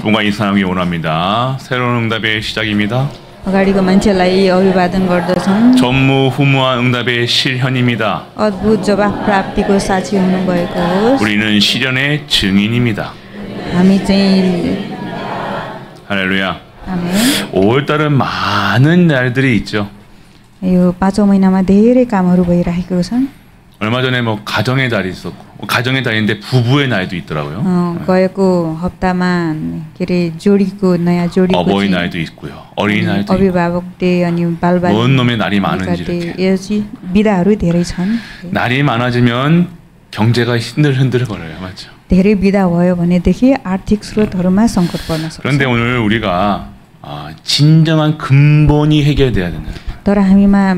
공간이 사람이 원합니다. 새로운 응답의 시작입니다. अगाडिको मान्छेलाई अभिवादन गर्दछौँ। 전무후무한 응답의 실현입니다. अद्भुत जवाफ प्राप्तिको साक्षी हुनुभएको होस्। 우리는 실현의 증인입니다. हामी चाहिँ 할렐루야. आमेन। 5월달은 많은 날들이 있죠. यो पाँचौं महिनामा धेरै कामहरू भइरहेको छन्। 얼마 전에 뭐 가정의 달이 있었고, 가정의 달인데 부부의 날도 있더라고요. गएको हप्तामा के अरे जोडीको नयाँ जोडीको 어버이날도 있고요. 어린이날도 있고. अभिभावक डे अनि बालबालिका 뭔 놈의 날이 많은지 이렇게. यो बिदाहरू धेरै छन्। 날이 많아지면 경제가 흔들거려요. 맞죠? धेरै बिदा भयो भनेदेखि आर्थिक स्रोतहरूमा सङ्कट पर्न सक्छ। 그런데 오늘 우리가 진정한 근본이 해결돼야 된다. तर हामीमा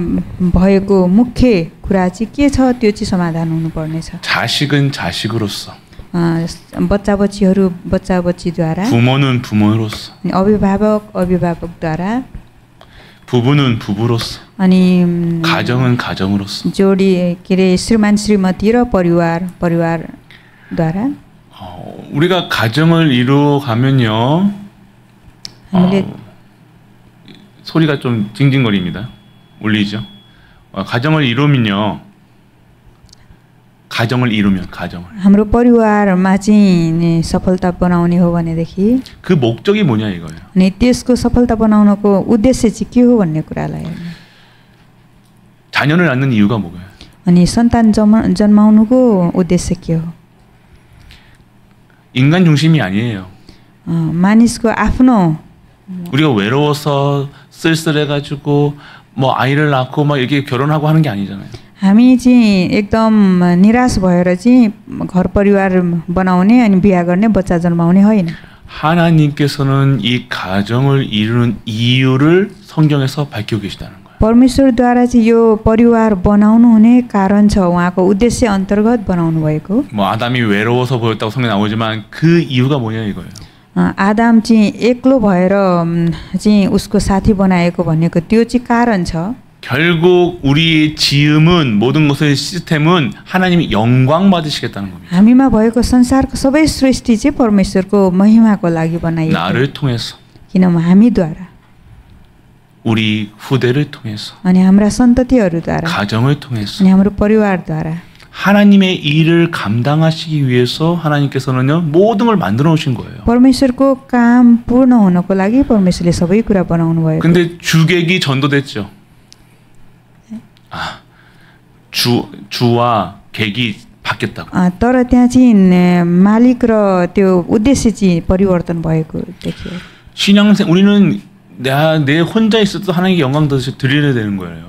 भएको मुख्य कुरा चाहिँ के छ त्यो चाहिँ समाधान हुनुपर्नेछ। 자식은 자식으로서, बच्चा बच्चीद्वारा, 부모는 부모로서, अभिभावकद्वारा, 부부는 부부로서, अनि 가정은 가정으로서. जोडी के अरे श्रीमान श्रीमती र परिवारद्वारा 우리가 가정을 이루어 가면요. 소리가 좀 징징거립니다. 울리죠? 가정을 이루면요. हाम्रो परिवारमा चाहिँ सफलता बनाउने हो भनेदेखि 그 목적이 뭐냐 이거예요. अनि त्यसको सफलता बनाउनको उद्देश्य चाहिँ के हो भन्ने कुरालाई 자녀를 낳는 이유가 뭐예요? अनि सन्तान जन्माउनुको उद्देश्य के हो? 인간 중심이 아니에요. मानिसको आफ्नो 우리가 외로워서 쓸쓸해가지고 뭐 아이를 낳고 막 이렇게 결혼하고 하는 게 아니잖아요. हामी चाहिँ एकदम निराश भएर चाहिँ घर परिवार बनाउने अनि बिहा गर्ने बच्चा जन्माउने होइन। 하나님께서는 이 가정을 이루는 이유를 성경에서 밝히고 계시다는 거예요. परमेश्वरद्वारा चाहिँ यो परिवार बनाउनु हुने कारण छ, उहाँको उद्देश्य अन्तर्गत बनाउनु भएको। 뭐 아담이 외로워서 보였다고 성경에 나오지만 그 이유가 뭐냐 이거예요. आदम चाहिँ एक्लो भएर चाहिँ उसको साथी बनाएको भनेको त्यो चाहिँ कारण छ। 결국 우리의 지음은 모든 것의 시스템은 하나님이 영광 받으시겠다는 겁니다. हामीमा भएको संसारको सबै सृष्टि चाहिँ परमेश्वरको महिमाको लागि बनाइएको। 나를 통해서, किनभने हामीद्वारा, 우리 후대를 통해서, अनि हाम्रा सन्ततिहरूद्वारा, 가정을 통해서, अनि हाम्रो परिवारद्वारा 하나님의 일을 감당하시기 위해서 하나님께서는요 모든 걸 만들어 놓으신 거예요. परमेश्वरको काम पूर्ण हुनको लागि परमेश्वरले सबै कुरा बनाउनु भयो। 근데 주객이 전도됐죠. 주와 객이 바뀌었다고. तर त्यहाँ चाहिँ मालिक र त्यो उद्देश्य चाहिँ परिवर्तन भएको देखियो। 신앙생 우리는 내 혼자 있어도 하나님께 영광 드려야 되는 거예요.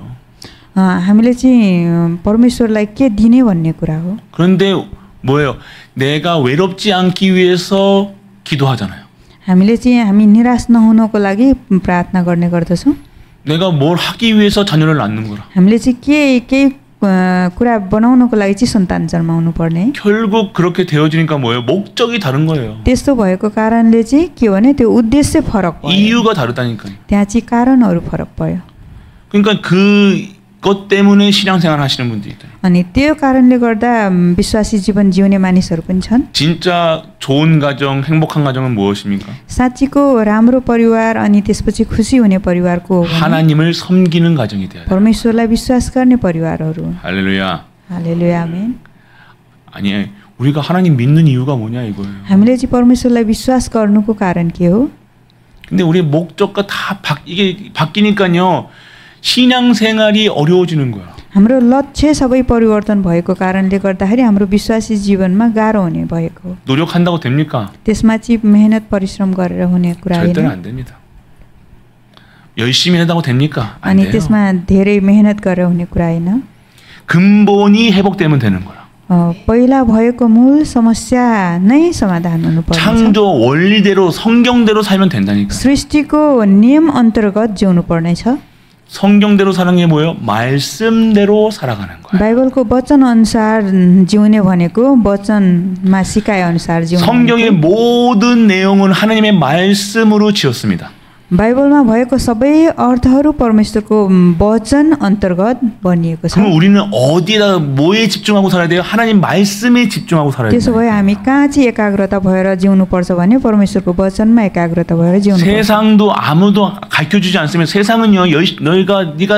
हामीले चाहिँ परमेश्वरलाई के दिने भन्ने कुरा हो। 그런데 뭐예요? 내가 외롭지 않기 위해서 기도하잖아요. हामीले चाहिँ हामी निराश नहुनको लागि प्रार्थना गर्ने गर्दछौँ। 내가 뭘 하기 위해서 자녀를 낳는 거라. हामीले चाहिँ केही कुरा बनाउनको लागि चाहिँ सन्तान जन्माउनु पर्ने। 결국 그렇게 되어지니까 뭐예요? 목적이 다른 거예요. त्यस्तो भएको कारणले चाहिँ के भने त्यो उद्देश्य फरक भयो। 이유가 다르다니까요. त्यहाँ चाहिँ कारणहरू फरक भयो। 그러니까 그것 때문에 신앙생활 하시는 분들이 있어요. अनि त्यो कारणले गर्दा विश्वासी जीवन जिउने मानिसहरू पनि छन्। 진짜 좋은 가정, 행복한 가정은 무엇입니까? साँच्चीको राम्रो परिवार अनि त्यसपछि खुसी हुने परिवारको 하나님을 섬기는 가정이 돼야 돼요. परमेश्वरलाई विश्वास गर्ने परिवारहरू। 할렐루야. Hallelujah amen. 아니, 우리가 하나님 믿는 이유가 뭐냐 이거예요. हामीले चाहिँ परमेश्वरलाई विश्वास गर्नुको कारण के हो? 근데 우리 목적과 다 이게 바뀌니까요. 신앙생활이 어려워지는 거야. हाम्रो लक्ष्य सबै परिवर्तन भएको कारणले गर्दाखेरि हाम्रो विश्वासी जीवनमा गाह्रो हुने भएको। 노력한다고 됩니까? त्यसमा चाहिँ मेहनत परिश्रम गरेर हुने कुरा होइन। 절대로 안 됩니다. 열심히 한다고 됩니까? 안 अनि 돼요. त्यसमा धेरै मेहनत गरेर हुने कुरा होइन। 근본이 회복되면 되는 거야. पहिला भएको मूल समस्या नै समाधान हुनुपर्छ। 창조 원리대로 성경대로 살면 된다니까. सृष्टिको नियम अन्तर्गत जिउनु पर्नेछ। 성경대로 사는 게 뭐예요? 말씀대로 살아가는 거예요. बाइबलको वचन अनुसार जिउने भनेको वचनमा सिकाए अनुसार जिउनु। 성경의 모든 내용은 하나님의 말씀으로 지었습니다. बाइबलमा भएको सबै अर्थहरू परमेश्वरको वचन अन्तर्गत बनिएको छ। 그럼 우리는 어디에다 뭐에 집중하고 살아야 돼요? 하나님 말씀에 집중하고 살아야 त्यसो 돼요. भए हामी कहाँ चाहिँ एकाग्रता भएर जिउनु पर्छ भने परमेश्वरको वचनमा एकाग्रता भएर जिउनु पर्छ। 세상도 아무도 가르쳐주지 않으면 세상은요 네가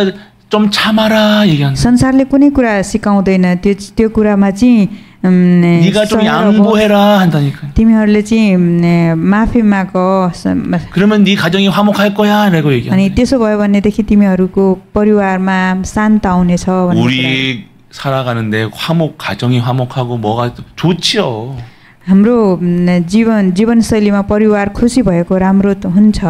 좀 참아라 얘기한다. संसारले कुनै कुरा सिकाउँदैन, त्यो कुरामा चाहिँ 네가 좀 양보해라 한다니까. तिमीहरूले चाहिँ माफी माग, 그러면 네 가정이 화목할 거야라고 अनि 얘기한다. त्यसो भयो भनेदेखि तिमीहरूको परिवारमा शान्त आउनेछ भन्ने कुरा। 우리 살아가는데 가정이 화목하고 뭐가 좋지요. हाम्रो जीवनशैलीमा परिवार खुसी भएको राम्रो त हुन्छ।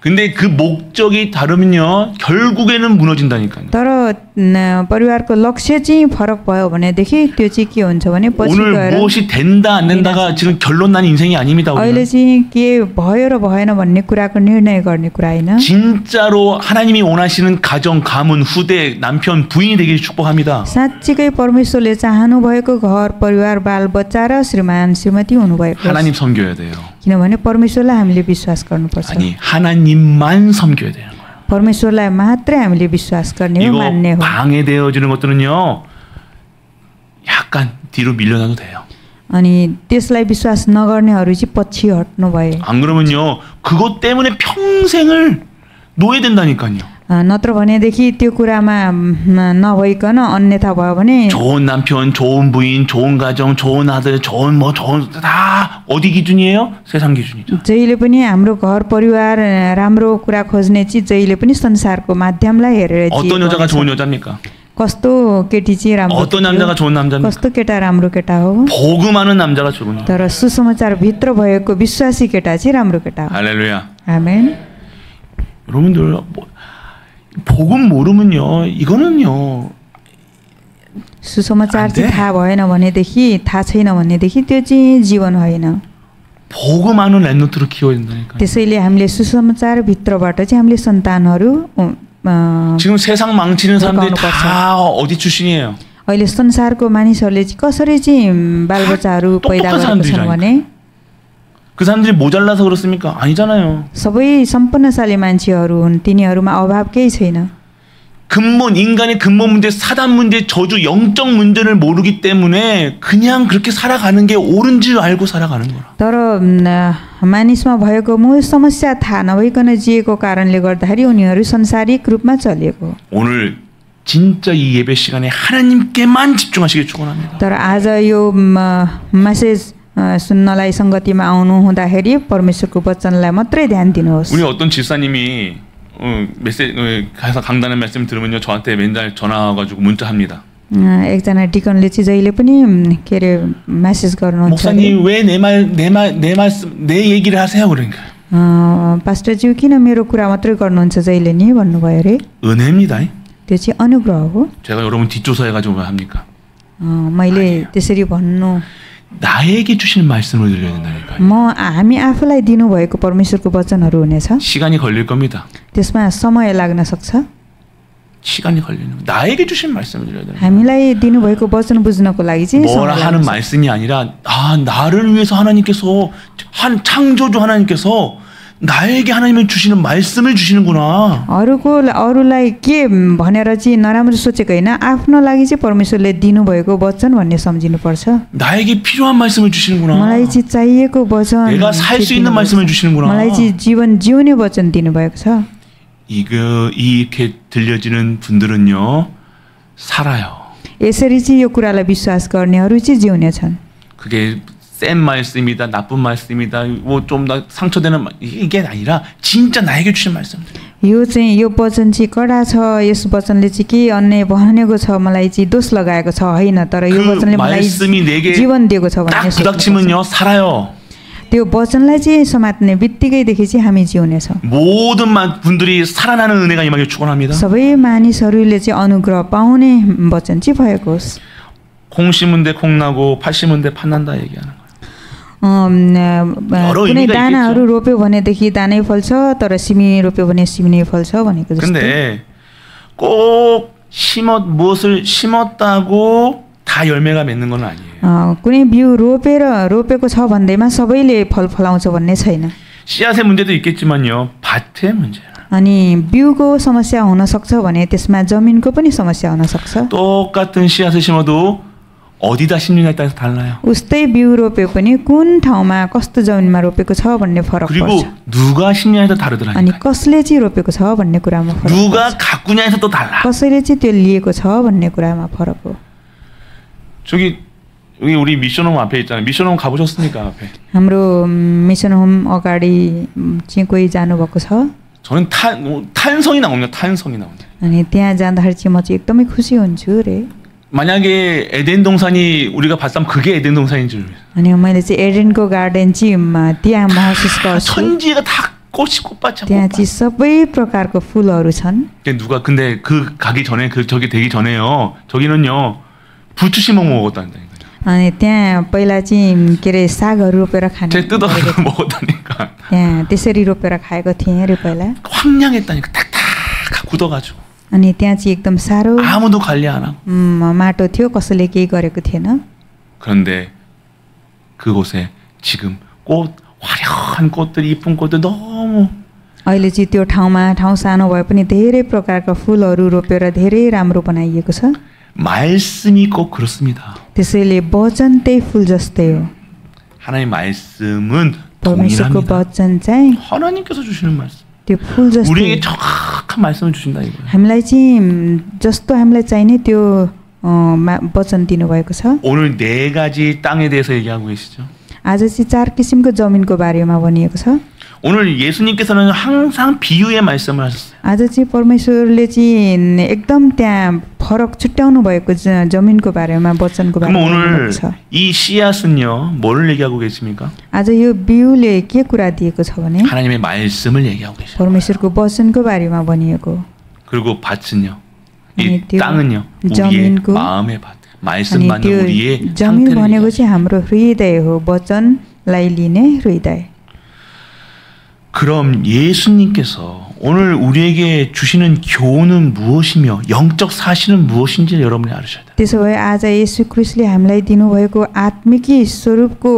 근데 그 목적이 다르면요 결국에는 무너진다니까요. तर परिवारको लक्ष्य चाहिँ फरक भयो भनेदेखि त्यो चाहिँ के हुन्छ भने पछि 오늘 गएर 무엇이 된다 안 된다가 지금 결론 난 인생이 아닙니다. अहिले 우리는. चाहिँ के भयो र भएन भन्ने कुराको निर्णय गर्ने कुरा होइन। 진짜로 하나님이 원하시는 가정, 가문, 후대, 남편, 부인이 되길 축복합니다. साँच्चीकै परमेश्वरले चाहनु भएको घर परिवार बाल बच्चा र श्रीमान श्रीमती हुनुभएको 하나님 섬겨야 돼요. किनभने परमेश्वरलाई हामीले विश्वास गर्नुपर्छ। 아니 하나님만 섬겨야 되는 거예요. परमेश्वरलाई मात्रै हामीले विश्वास गर्ने हो, 이거 मान्ने हो। 방해되어지는 것들은요 약간 뒤로 밀려나도 돼요. अनि त्यसलाई विश्वास नगर्नेहरू चाहिँ पछि हट्नु भए, 안 그러면요 그것 때문에 평생을 노예된다니까요. नत्र भनेदेखि त्यो कुरामा नभइकन अन्यथा भयो भने 좋은 남편, 좋은 부인, 좋은 가정, 좋은 아들, 좋은 다 어디 기준이에요? 세상 기준이죠. जहिले पनि हाम्रो घर परिवार राम्रो कुरा खोज्ने चाहिँ जहिले पनि संसारको माध्यमलाई हेरेर 어떤 여자가 좋은 여자입니까? कस्तो केटी चाहिँ राम्रो, 어떤 남자가 좋은 남자입니까? कस्तो केटा राम्रो केटा हो। 복음하는 남자가 좋은 여자. तर सुसमाचार भित्र भएको विश्वासी केटा चाहिँ राम्रो केटा हो। 할렐루야. आमेन। 여러분들 복음 모르면요 이거는요 सुसमाचार 안 돼. चाहिँ थाहा भएन भनेदेखि, थाहा छैन भनेदेखि त्यो चाहिँ जीवन होइन। 복음하는 랩노트로 키워야 된다니까. त्यसैले हामीले सुसमाचार भित्रबाट चाहिँ हामीले सन्तानहरू 지금 세상 망치는 사람들이 가는 다 어디 출신이에요? अहिले संसारको मानिसहरूले चाहिँ कसरी चाहिँ बालबच्चाहरू पैदा 똑똑한 गरेको छन् 사람들이라니까. भने 그 사람들이 모자라서 그렇습니까? 아니잖아요. सबै सम्पन्नशाली मान्छेहरू हुन्, तिनीहरूमा अभाव केही छैन। 근본 인간의 근본 문제, 사단 문제, 저주, 영적 문제를 모르기 때문에 그냥 그렇게 살아가는 게 옳은 줄 알고 살아가는 거라. तर मानिसमा भएको मूल समस्या थाहा नभइकन जिएको कारणले गर्दाखेरि उनीहरू संसारिक रूपमा चलिएको। 오늘 진짜 이 예배 시간에 하나님께만 집중하시길 축원합니다. तर आज यो मेसेज सुन्नलाई सङ्गतिमा आउनु हुँदाखेरि परमेश्वरको वचनलाई मात्रै ध्यान दिनुहोस्। 우리 어떤 집사님이 가서 강단의 말씀 들으면요 저한테 맨날 전화 와가지고 문자합니다. एकजना डिकनले चाहिँ जहिले पनि के अरे मेसेज गर्नुहुन्छ, 목사님 왜 내 얘기를 하세요 그러니까. पास्टरज्यू किन मेरो कुरा मात्रै गर्नुहुन्छ जहिले नि भन्नुभयो अरे। 은혜입니다. त्यो चाहिँ अनुग्रह हो। 제가 여러분 뒷조사해가지고 왜 합니까? मैले त्यसरी भन्नु, 나에게 주시는 말씀을 드려야 된다니까요. हामी आफूलाई दिनुभएको परमेश्वरको वचनहरू हुनेछ, 시간이 걸릴 겁니다. त्यसमा समय लाग्न सक्छ। 시간이 걸리는 나에게 주신 말씀을 드려야 됩니다. हामीलाई दिनुभएको वचन बुझ्नको लागि चाहिँ 뭐라 समय 하는 लाग्छ। 말씀이 아니라 나를 위해서 하나님께서 창조주 하나님께서 나에게 하나님을 주시는 말씀을 주시는구나. अरूलाई के भनेर चाहिँ नराम्रो सोचेको होइन, आफ्नो लागि चाहिँ परमेश्वरले दिनुभएको वचन भन्ने सम्झिनुपर्छ। 나에게 필요한 말씀을 주시는구나. मलाई चाहिँ चाहिएको वचन, 내가 살 수 있는 말씀을 주시는구나. मलाई चाहिँ जीवन जिउने वचन दिनुभएको छ। 이렇게 들려지는 분들은요 살아요. यसरी चाहिँ यो कुरालाई विश्वास गर्नेहरू चाहिँ जिउनेछन्। 그게 센 말씀이다, 나쁜 말씀이다, 뭐 좀 더 상처되는 이게 아니라 진짜 나에게 주신 말씀. यो चाहिँ यो वचन चाहिँ कडा छ, यस वचनले चाहिँ के अन्य भनेको छ, मलाई चाहिँ दोष लगाएको छ होइन, तर यो वचनले मलाई 말씀이 내게 जीवन दिएको छ 딱 भन्ने 부닥치면요 살아요. त्यो वचनलाई चाहिँ समात्ने बित्तिकैदेखि चाहिँ हामी जिउनेछौँ। 모든 분들이 살아나는 은혜가 임하길 축원합니다. सबै मानिसहरूले चाहिँ अनुग्रह पाउने वचन चाहिँ भएको होस्। 콩 심은 데 콩 나고 팥 심은 데 팥 난다 얘기하는 거예요. कुनै दानाहरू रोप्यो भनेदेखि दानै फल्छ, तर सिमी रोप्यो भने सिमी फल्छ भनेको जस्तो। 근데 꼭 무엇을 심었다고 다 열매가 맺는 건 아니에요. कुनै बिउ रोपेको छ भन्दैमा सबैले फल फलाउँछ भन्ने छैन। 씨앗의 문제도 있겠지만요. 밭의 문제야. अनि बिउको समस्या हुन सक्छ भने त्यसमा जमिनको पनि समस्या हुन सक्छ। 똑같은 씨앗을 심어도 어디다 심느냐에 따라서 달라요. उस्तै बिउ रोपे पनि कुन ठाउँमा कस्तो जमिनमा रोपेको छ भन्ने फरक 그리고 पर्छ। 누가 심냐에 따라 अनि 다르더라니까. कसले चाहिँ रोपेको छ भन्ने कुरामा फरक 누가 पर्छ। 가꾸냐에서 또 달라. कसैले चाहिँ त्यो लिएको छ भन्ने कुरामा फरक हो। 저기 여기 우리 미션홈 앞에 있잖아요. 미션홈 가보셨습니까? 앞에. हाम्रो मिसन होम अगाडि चाहिँ कोही जानुभएको छ। 저는 탄성이 나옵니다. 탄성이 나옵니다. अनि त्यहाँ जाँदाखेरि चाहिँ म चाहिँ एकदमै खुसी हुन्छु रे। 만약에 에덴 동산이 우리가 봤다면 그게 에덴 동산인 줄. अनि मैले चाहिँ एडेनको गार्डन चाहिँ त्यहाँ महसुस गर्छु। 천지가 다 꽃이 꽃밭이야. त्यहाँ चाहिँ सबै प्रकारको फुलहरू छन्। 근데 그 가기 전에 저기 되기 전에요. 저기는요 부추 심어 먹었다니까. अनि त्यहाँ पहिला चाहिँ के अरे सागहरू रोपेर खाने 제 뜯어 먹었다니까. त्यहाँ त्यसरी रोपेर खाएको थिएँ अरे पहिला। 황량했다니까. 탁탁 굳어가지고. अनि त्यहाँ चाहिँ एकदम साह्रो 아무도 관리 안 하고. माटो थियो, कसैले केही गरेको थिएन। 그런데 그곳에 지금 꽃 화려한 꽃들이 이쁜 꽃들 너무 अहिले चाहिँ त्यो ठाउँ सानो भए पनि धेरै प्रकारका फुलहरू रोपेर धेरै राम्रो बनाइएको छ। 말씀이 꼭 그렇습니다. त्यसैले वचन त्यही फुल जस्तै हो। 하나님의 말씀은 परमेश्वरको 동일합니다. वचन चाहिँ 하나님께서 주시는 말씀. त्यो फुल जस्तै 우리에게 정확한 말씀을 주신다 이거예요. हामीलाई चाहिँ जस्तो हामीलाई चाहिने त्यो वचन दिनुभएको छ। 오늘 네 가지 땅에 대해서 얘기하고 계시죠. आज चाहिँ 4 किसिमको जमिनको बारेमा भनिएको छ। 오늘 예수님께서는 항상 비유의 말씀을 하셨어요. आज चाहिँ परमेश्वरले चाहिँ एकदम त्यहाँ फरक छुट्याउनु भएको जमिनको बारेमा वचनको 그럼 बारेमा 오늘 भन्नुभएको छ। 이 씨앗은요 뭐를 얘기하고 계십니까? आज यो बिउले के कुरा दिएको छ भने 하나님의 말씀을 얘기하고 계셔요. परमेश्वरको वचनको बारेमा भनिएको। 그리고 밭은요 이 아니, त्यो 땅은요 우리의 जमिनको 마음의 밭. 말씀 अनि 받는 त्यो 우리의 जमिन 상태를 भनेको 얘기하죠. चाहिँ हाम्रो हृदय हो, वचनलाई लिने हृदय। 그럼 예수님께서 오늘 우리에게 주시는 교훈은 무엇이며 영적 사실은 무엇인지 여러분이 알으셔야 돼요. त्यसो भए आज येशू ख्रीष्टले हामीलाई दिनुभएको आत्मिकी स्वरूपको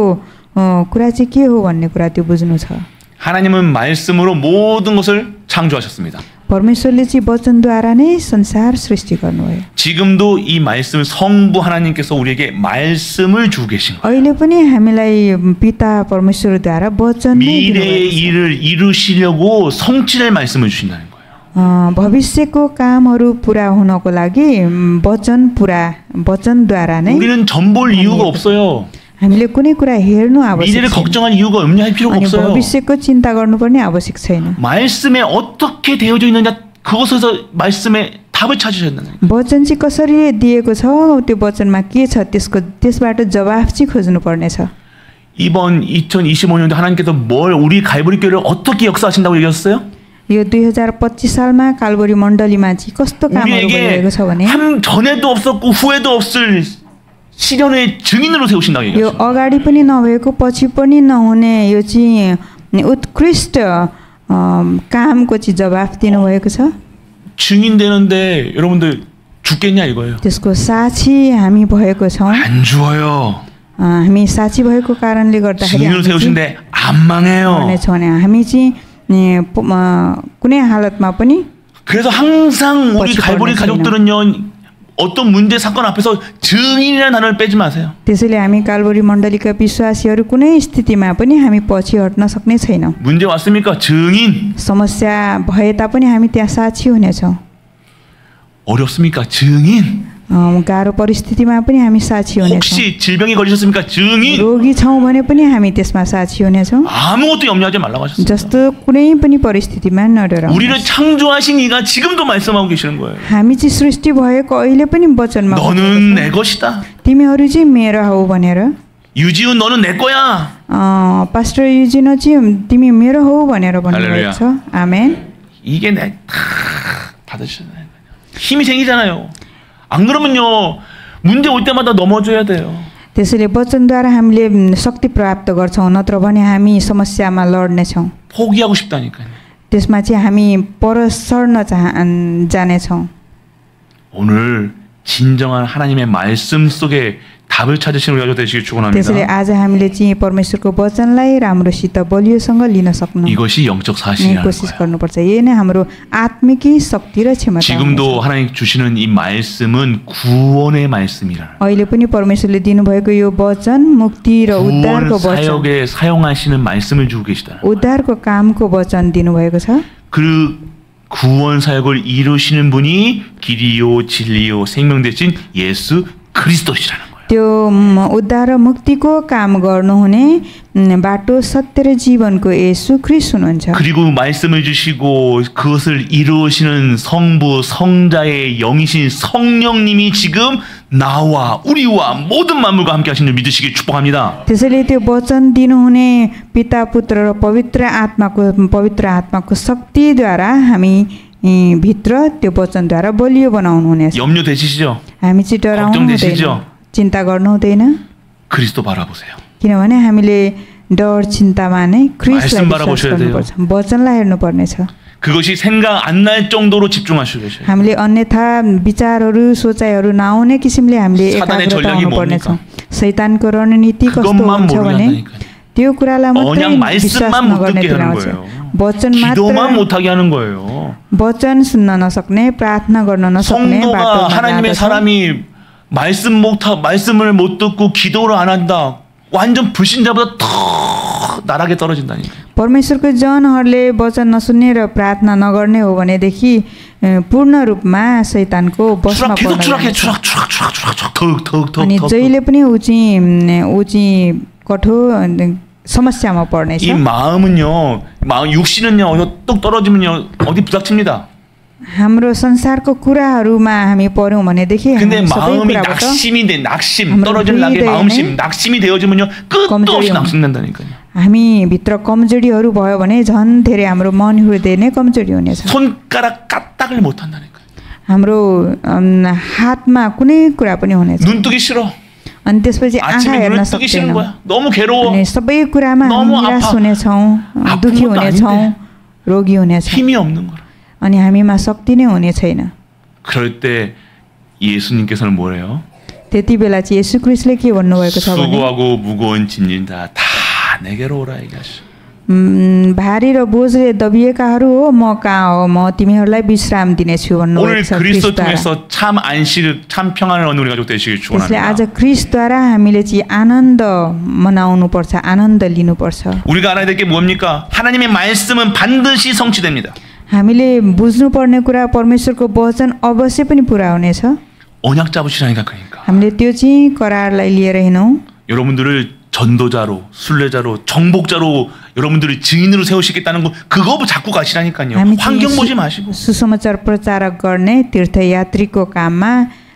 कुरा चाहिँ के हो भन्ने कुरा त्यो बुझ्नु छ। 하나님은 말씀으로 모든 것을 창조하셨습니다. परमेश्वरले चाहिँ वचनद्वारा नै संसार सृष्टि गर्नुभयो। 지금도 이 말씀 성부 하나님께서 우리에게 말씀을 주고 계신 거예요. अहिले पनि हामीलाई पिता परमेश्वरद्वारा वचन नै 미래의 दिनुभएको छ। 일을 이루시려고 성취될 말씀을 주신다는 거예요. भविष्यको कामहरू पुरा हुनको लागि वचनद्वारा नै 우리는 전볼 이유가 없어요. हामीले कुनै कुरा हेर्नु आवश्यक 미래를 छैन। 걱정할 이유가 염려할 필요가 अनि 없어요. भविष्यको चिन्ता गर्नुपर्ने आवश्यक छैन। 말씀에 어떻게 되어져 있느냐 그것에서 말씀의 답을 찾으셔야 된다는 거예요. वचन चाहिँ कसरी दिएको छ, त्यो वचनमा के छ त्यसबाट जवाफ चाहिँ खोज्नु पर्ने छ। 이번 2025년도 하나님께서 우리 갈보리 교회를 어떻게 역사하신다고 얘기하셨어요? यो 2025 सालमा कालबरी मण्डलीमा चाहिँ कस्तो कामहरू 우리에게 भइरहेको छ भने 전에도 없었고 후에도 없을 시련의 증인으로 세우신다고 यो 얘기하셨어요. अगाडि पनि नभएको पछि पनि नहुने यो चाहिँ उत्कृष्ट कामको चाहिँ जवाफ दिनुभएको छ। 증인 되는데 여러분들 죽겠냐 이거예요. त्यसको साक्षी हामी भएको छौँ। 안 죽어요. हामी साक्षी भएको कारणले गर्दाखेरि 증인으로 세우신데 안 망해요. भने हामी चाहिँ कुनै हालतमा पनि 그래서 항상 우리 뻗치 갈보리 뻗는 가족들은요 어떤 문제 사건 앞에서 증인이라는 단어를 빼지 마세요. त्यसैले हामी कालबरी मण्डलीका विश्वासीहरू कुनै स्थितिमा पनि हामी पछि हट्न सक्ने छैनौँ। 문제 왔습니까? 증인. समस्या भए तापनि हामी त्यहाँ साक्षी हुनेछौँ। 어렵습니까? 증인. गाह्रो परिस्थितिमा पनि हामी साक्षी हुनेछौँ। 혹시 질병에 걸리셨습니까? 증인. रोगी छौँ भने पनि हामी त्यसमा साक्षी हुनेछौँ। 아무것도 염려하지 말라고 하셨습니다. जस्तो कुनै पनि परिस्थितिमा नडराउनु। 우리를 창조하신 이가 지금도 말씀하고 계시는 거예요. हामी चाहिँ सृष्टि भएको अहिले पनि वचनमा 너는 내 것이다. तिमीहरू चाहिँ मेरो हौ भनेर। 유지훈 너는 내 거야. पास्टर युजिन चाहिँ तिमी मेरो हौ भनेर 할렐루야. भन्नुभएको छ। आमेन। 이게 다 받으시잖아요. 힘이 생기잖아요. 안 그러면요 문제 올 때마다 넘어져야 돼요. त्यसैले वचनद्वारा हामीले शक्ति प्राप्त गर्छौँ, नत्र भने हामी समस्यामा लड्नेछौँ। 포기하고 싶다니까요. त्यसमा चाहिँ हामी पर सर्न जानेछौँ। 오늘 진정한 하나님의 말씀 속에 답을 찾으시는 우리가 되시길 त्यसैले 축원합니다. आज हामीले चाहिँ परमेश्वरको वचनलाई राम्रोसित बलियोसँग लिन सक्नु 이것이 영적 사실이라는 कोसिस 거예요. गर्नुपर्छ। यही नै हाम्रो आत्मिकी शक्ति र क्षमता 지금도 हुनेछ। 하나님 주시는 이 말씀은 구원의 말씀이라는 अहिले पनि परमेश्वरले दिनुभएको यो वचन मुक्ति र 구원 उद्धारको वचन 사역에 사용하시는 말씀을 주고 계시다는 거예요. उद्धारको कामको वचन दिनुभएको छ। 그 구원 사역을 이루시는 분이 길이요 진리요 생명 되신 예수 그리스도시라는 거예요. त्यो उद्धार र मुक्तिको काम गर्नुहुने बाटो सत्य र जीवनको येशू ख्रीष्ट हुनुहुन्छ। 그리고 말씀을 주시고 그것을 이루시는 성부 성자의 영이신 성령님이 지금 나와 우리와 모든 만물과 함께 하시는 줄 믿으시길 축복합니다. त्यसैले त्यो वचन दिनुहुने पिता पुत्र र पवित्र आत्माको शक्तिद्वारा हामी भित्र त्यो वचनद्वारा बलियो बनाउनु हुनेछ। 염려 되시죠? हामी चाहिँ डराउनु 걱정되시죠? हुँदैन, चिन्ता गर्नु हुँदैन, 그리스도 바라보세요. किनभने हामीले डर चिन्तामा नै ख्रीष्टलाई 말씀 विश्वास 바라보셔야 돼요. गर्नुपर्छ, वचनलाई हेर्नुपर्नेछ। 그것이 생각 안 날 정도로 집중하시고 계셔요. हामीले अन्यथा विचारहरू सोचाइहरू नआउने किसिमले हामीले 사단의 एकाग्रता 전략이 हुनुपर्नेछ। 뭡니까? शैतानको रणनीति कस्तो 그것만 हुन्छ भने 모르겠다니까요. त्यो कुरालाई मात्रै 그냥 विश्वास 말씀만 못 नगर्ने 듣게 하는 तुल्याउँछ। 거예요. वचन 기도만 मात्र 못하게 하는 거예요. वचन सुन्न नसक्ने, प्रार्थना गर्न नसक्ने 성도가 बाटोमा 하나님의 जाँदछ। 사람이 말씀을 못 듣고 기도를 안 한다. 완전 불신자보다 더 나락에 떨어진다니까. परमेश्वरको जनहरूले वचन नसुन्ने र प्रार्थना नगर्ने हो भनेदेखि पूर्ण रूपमा शैतानको वशमा 계속 पर्न 추락해 जानेछ। 추락 अनि जहिले पनि ऊ चाहिँ कठोर समस्यामा पर्नेछ। 이 마음 육신은요 뚝 떨어지면요 어디 부닥칩니다. हाम्रो संसारको कुराहरूमा हामी पर्यौं भनेदेखि 근데 हामी सबै 마음이 कुराबाट 낙심 떨어질 낙에 हृदयले 마음심 낙심이 되어지면요 끝도 없이 검절이 낙심된다니까요. हामी भित्र कमजोरीहरू भयो भने झन् धेरै हाम्रो मन हृदय नै कमजोरी हुनेछ। 손가락 까딱을 못 한다니까요. हाम्रो हातमा कुनै कुरा पनि हुनेछ। 눈 뜨기 싫어. अनि त्यसपछि आँखा 아침에 हेर्न 눈을 뜨기 싫은 सक्दैनौँ। 거야. 너무 괴로워. अनि सबै कुरामा हामी 너무 निराश 아파. हुनेछौँ, 아픈 दुखी 것도 हुनेछौँ, 아닌데. रोगी हुनेछौँ, 힘이 없는 거라. अनि हामीमा शक्ति नै हुने छैन। 그럴 때 예수님께서는 뭐래요? त्यति बेला चाहिँ येशू ख्रीष्टले के भन्नुभएको छ भने 수고하고 무거운 짐진 다 내게로 오라 얘기하시오. भारी र बोझले दबिएकाहरू हो, म कहाँ हो, म तिमीहरूलाई विश्राम दिनेछु 오늘 भन्नुभएको छ 그리스도 ख्रीष्टद्वारा। 통해서 참 안식, 참 평안을 얻는 우리 가족 되시길 त्यसले 축원합니다. आज ख्रीष्टद्वारा हामीले चाहिँ आनन्द मनाउनु पर्छ, आनन्द लिनुपर्छ। 우리가 알아야 될 게 뭡니까? 하나님의 말씀은 반드시 성취됩니다. हामीले बुझ्नुपर्ने कुरा परमेश्वरको वचन अवश्य पनि पुरा हुनेछ। 언약 잡으시라니까 그러니까. हामीले त्यो चाहिँ करारलाई लिएर हिँडौँ। 여러분들을 전도자로, 순례자로, 정복자로 여러분들을 증인으로 세우시겠다는 거 그거 자꾸 가시라니까요. हामी 환경 चाहिँ 보지 마시고. सुसमाचार प्रचारक गर्ने तीर्थयात्रीको काममा,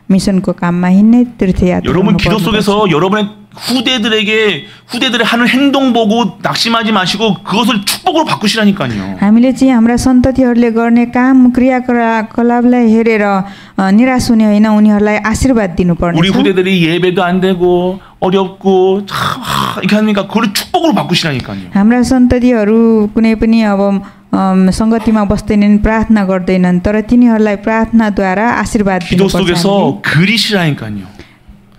मिसनको काममा हिँड्ने तीर्थयात्री 여러분 기도 हुनुपर्छ। 속에서 여러분의 후대들의 하는 행동 보고 낙심하지 마시고 그것을 축복으로 바꾸시라니까요. हामीले चाहिँ हाम्रा सन्ततिहरूले गर्ने काम क्रियाकलापलाई हेरेर निराश हुने होइन, उनीहरूलाई आशीर्वाद दिनुपर्ने 우리 छ। 후대들이 예배도 안 되고 어렵고 참 이렇게 하니까 그걸 축복으로 바꾸시라니까요. हाम्रा सन्ततिहरू कुनै पनि अब सङ्गतिमा बस्दैनन्, प्रार्थना गर्दैनन्, तर तिनीहरूलाई प्रार्थनाद्वारा आशीर्वाद 기도 दिनुपर्छ। हामीले। 속에서 그리시라니까요.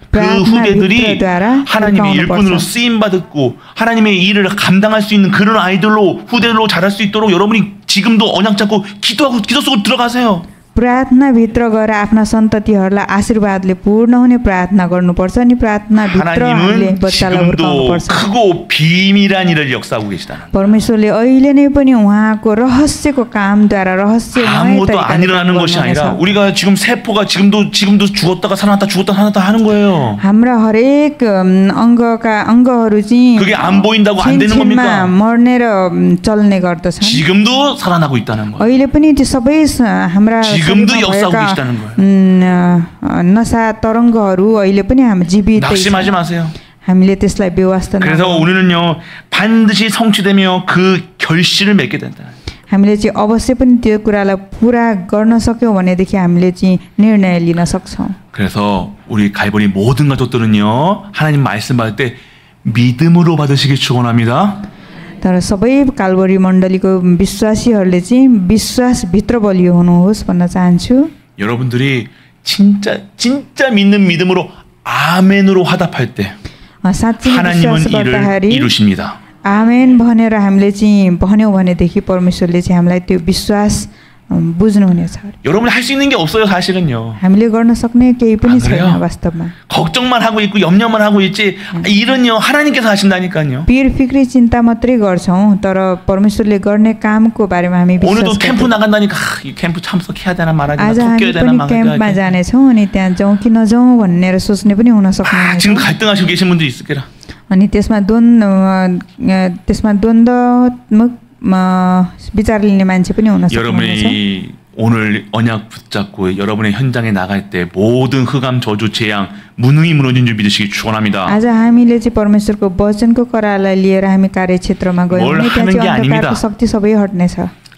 그 प्रार्थना 후대들이 भित्रद्वारा 하나님의 일꾼으로 가까운 쓰임 받았고 하나님의 일을 감당할 수 있는 그런 아이들로 후대로 자랄 수 있도록 여러분이 지금도 언약 잡고 기도하고 기도 속으로 들어가세요. प्रार्थनाभित्र गएर आफ्ना सन्ततिहरूलाई आशीर्वादले पूर्ण हुने प्रार्थना गर्नुपर्छ। अनि प्रार्थनाभित्र हामीले 하나님은 बच्चालाई 지금도 हुर्काउनुपर्छ। 크고 비밀한 일을 역사하고 계시다는 परमेश्वरले अहिले नै पनि उहाँको रहस्यको कामद्वारा रहस्यमय 아무것도 안 तरिकाले 일어나는 काम 것이 गर्नुहुनेछ। 아니라 우리가 지금 세포가 지금도 죽었다가 살아났다 하는 거예요. हाम्रा हरेक अङ्गहरू चाहिँ 그게 안 보인다고 안 되는 छिनछिनमा 겁니까? मर्ने र चल्ने गर्दछन्। 지금도 살아나고 있다는 거예요. अहिले पनि त्यो सबै हाम्रा 지금도 शरीरमा 역사하고 भएका, 계시다는 거예요. नसा तरङ्गहरू अहिले पनि हामी जीवित 낙심하지 마세요. हामीले त्यसलाई व्यवस्था 그래서 오늘은요 반드시 성취되며 그 결실을 맺게 된다. हामीले चाहिँ अवश्य पनि त्यो कुरालाई पुरा गर्न सक्यौँ भनेदेखि हामीले चाहिँ निर्णय लिन सक्छौँ। 그래서 우리 갈보리 모든 가족들은요 하나님 말씀 받을 때 믿음으로 받으시길 축원합니다. तर सबै कालबरी मण्डलीको विश्वासीहरूले चाहिँ विश्वासभित्र बलियो हुनुहोस् भन्न चाहन्छु। 여러분들이 진짜 믿는 믿음으로 아멘으로 화답할 때 साँच्चै 하나님은 विश्वास 이를 गर्दाखेरि 이루십니다. आमेन भनेर हामीले चाहिँ भन्यौँ भनेदेखि परमेश्वरले चाहिँ हामीलाई त्यो विश्वास बुझ्नुहुनेछ। 여러분이 할 수 있는 게 없어요, 사실은요. हामीले गर्न सक्ने केही पनि 안 छैन 그래요? वास्तवमा। 걱정만 하고 있고 염려만 하고 있지 일은요 하나님께서 하신다니까요. पीर फिक्री चिन्ता मात्रै गर्छौँ तर परमेश्वरले गर्ने कामको बारेमा हामी 오늘도 विश्वास 캠프 गर्छौँ। 나간다니까 이 캠프 참석해야 되나 말아야 되나 आज हामी 토끼어야 되나 पनि 말아야 क्याम्पमा 되나 जानेछौँ अनि त्यहाँ जाउँ कि नजाउँ भनेर सोच्ने पनि हुन 지금 सक्नुहुन्छ। 갈등하시고 계신 분도 있을 거라. अनि त्यसमा द्वन्द्वात्मक विचार लिने मान्छे पनि हुन सक्नुहुन्छ। 여러분이 오늘 언약 붙잡고 여러분의 현장에 나갈 때 모든 흑암 저주 재앙 무능이 무너진 줄 믿으시기 축원합니다. आज हामीले चाहिँ परमेश्वरको वचनको करारलाई लिएर हामी कार्यक्षेत्रमा गयौँ 뭘 भने त्यहाँ 하는 게 चाहिँ 아닙니다. अन्धकारको शक्ति सबै हट्नेछ।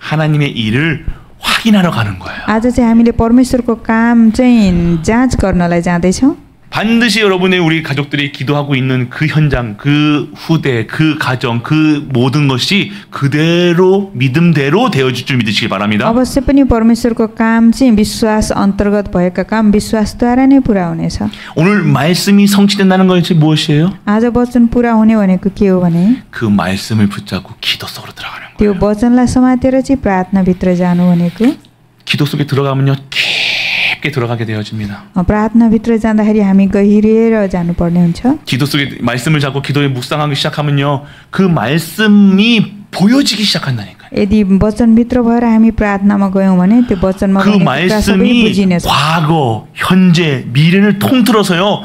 하나님의 일을 확인하러 가는 거예요. आज चाहिँ हामीले परमेश्वरको काम चाहिँ जाँच गर्नलाई जाँदैछौँ। 반드시 여러분의 우리 가족들이 기도하고 있는 그 현장, 그 후대, 그 가정, 그 모든 것이 그대로 믿음대로 되어질 줄 믿으시기 바랍니다. अवश्य पनि परमेश्वरको काम चाहिँ विश्वास अन्तर्गत भएका काम विश्वासद्वारा नै पुरा हुनेछ। 오늘 말씀이 성취된다는 것이 무엇이에요? आज वचन पुरा हुने भनेको के हो भने 그 말씀을 붙잡고 기도 속으로 들어가는 거예요. त्यो वचनलाई समातेर चाहिँ प्रार्थनाभित्र जानु भनेको। 기도 속에 들어가면요 깊게 들어가게 되어집니다. प्रार्थनाभित्र जाँदाखेरि हामी गहिरिएर जानुपर्ने हुन्छ। 기도 속에 말씀을 잡고 기도에 묵상하기 시작하면요 그 말씀이 보여지기 시작한다니까요. यदि वचनभित्र भएर हामी प्रार्थनामा गयौँ भने त्यो वचनमा 그 भनेको कुरा सबै 말씀이 बुझिनेछ। 과거, 현재, 미래를 통틀어서요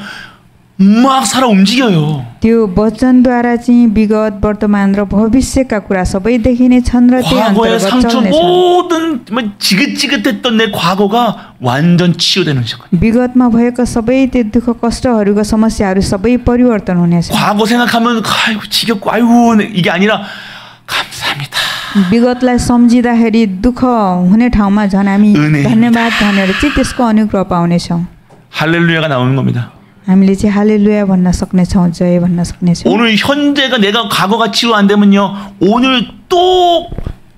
막 살아 움직여요. त्यो वचनद्वारा चाहिँ विगत वर्तमान र भविष्यका कुरा सबै देखिने छन् र त्यही 과거의 अन्तर्गत 상처 चल्नेछ। 모든 지긋지긋했던 내 과거가 완전 치유되는 시간. विगतमा भएका सबै त्यो दुःख कष्टहरूको समस्याहरू सबै परिवर्तन हुनेछ। 과거 생각하면 아이고 지겹고 아이고 이게 아니라 감사합니다. विगतलाई सम्झिँदाखेरि दुःख हुने ठाउँमा झन् हामी 은혜입니다. धन्यवाद भनेर चाहिँ त्यसको अनुग्रह पाउनेछौँ। 할렐루야가 나오는 겁니다. हामीले चाहिँ हालेलुया भन्न सक्नेछौँ, जय भन्न सक्नेछौँ। 오늘 현재가 내가 과거가 치유 안 되면요 오늘 또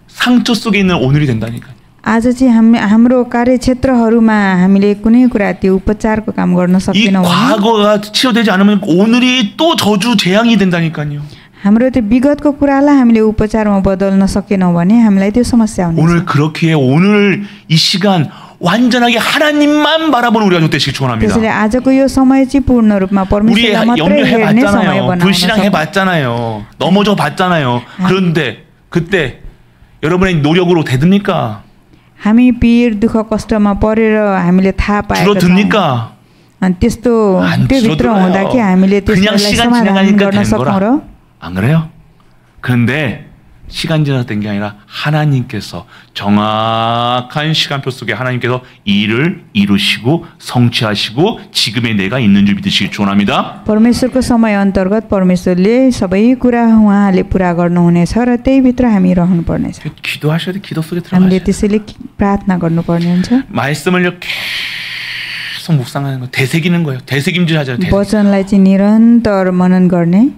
상처 속에 있는 오늘이 된다니까. आज चाहिँ हाम्रो कार्यक्षेत्रहरूमा हामीले कुनै कुरा त्यो उपचारको काम गर्न 이 सक्दैनौँ भने 과거가 치유되지 않으면 오늘이 또 저주 재앙이 된다니까요. हाम्रो त्यो विगतको कुरालाई हामीले उपचारमा बदल्न सकेनौँ भने हामीलाई त्यो समस्या हुनेछ। 오늘 그렇게 오늘 이 시간 완전하게 하나님만 바라보는 우리가 되시기 축원합니다. त्यसैले आजको यो समय चाहिँ पूर्ण रूपमा 우리 परमेश्वरलाई मात्रै 염려해 हेर्ने समय 봤잖아요. बनाउन 불신앙해 सक्छौँ। 봤잖아요. 넘어져 봤잖아요. 그런데 그때 여러분의 노력으로 되듭니까? हामी पीर दुःख कष्टमा परेर हामीले थाहा पाएका छौँ। 줄어듭니까? अनि त्यस्तो 안 त्यो भित्र हुँदा कि 줄어들어요. हामीले 그냥 त्यसलाई 시간 समाधान 지나가니까 गर्न 된 सक्छौँ र 거라. 안 그래요? 그런데 시간 지나서 된 게 아니라 하나님께서 정확한 시간표 속에 하나님께서 일을 이루시고 성취하시고 지금의 내가 있는 줄 믿으시기 축원합니다. परमेश्वरको समय अन्तर्गत परमेश्वरले सबै कुरा उहाँले पुरा गर्नुहुनेछ र त्यही भित्र हामी रहनुपर्नेछ। 기도하셔야 돼. 기도 속에 हामीले 들어가셔야 돼. त्यसैले प्रार्थना गर्नुपर्ने हुन्छ। 말씀을요 계속 묵상하는 거, 되새기는 거예요. 되새김질 하잖아요. 되새김질. वचनलाई चाहिँ निरन्तर मनन गर्ने,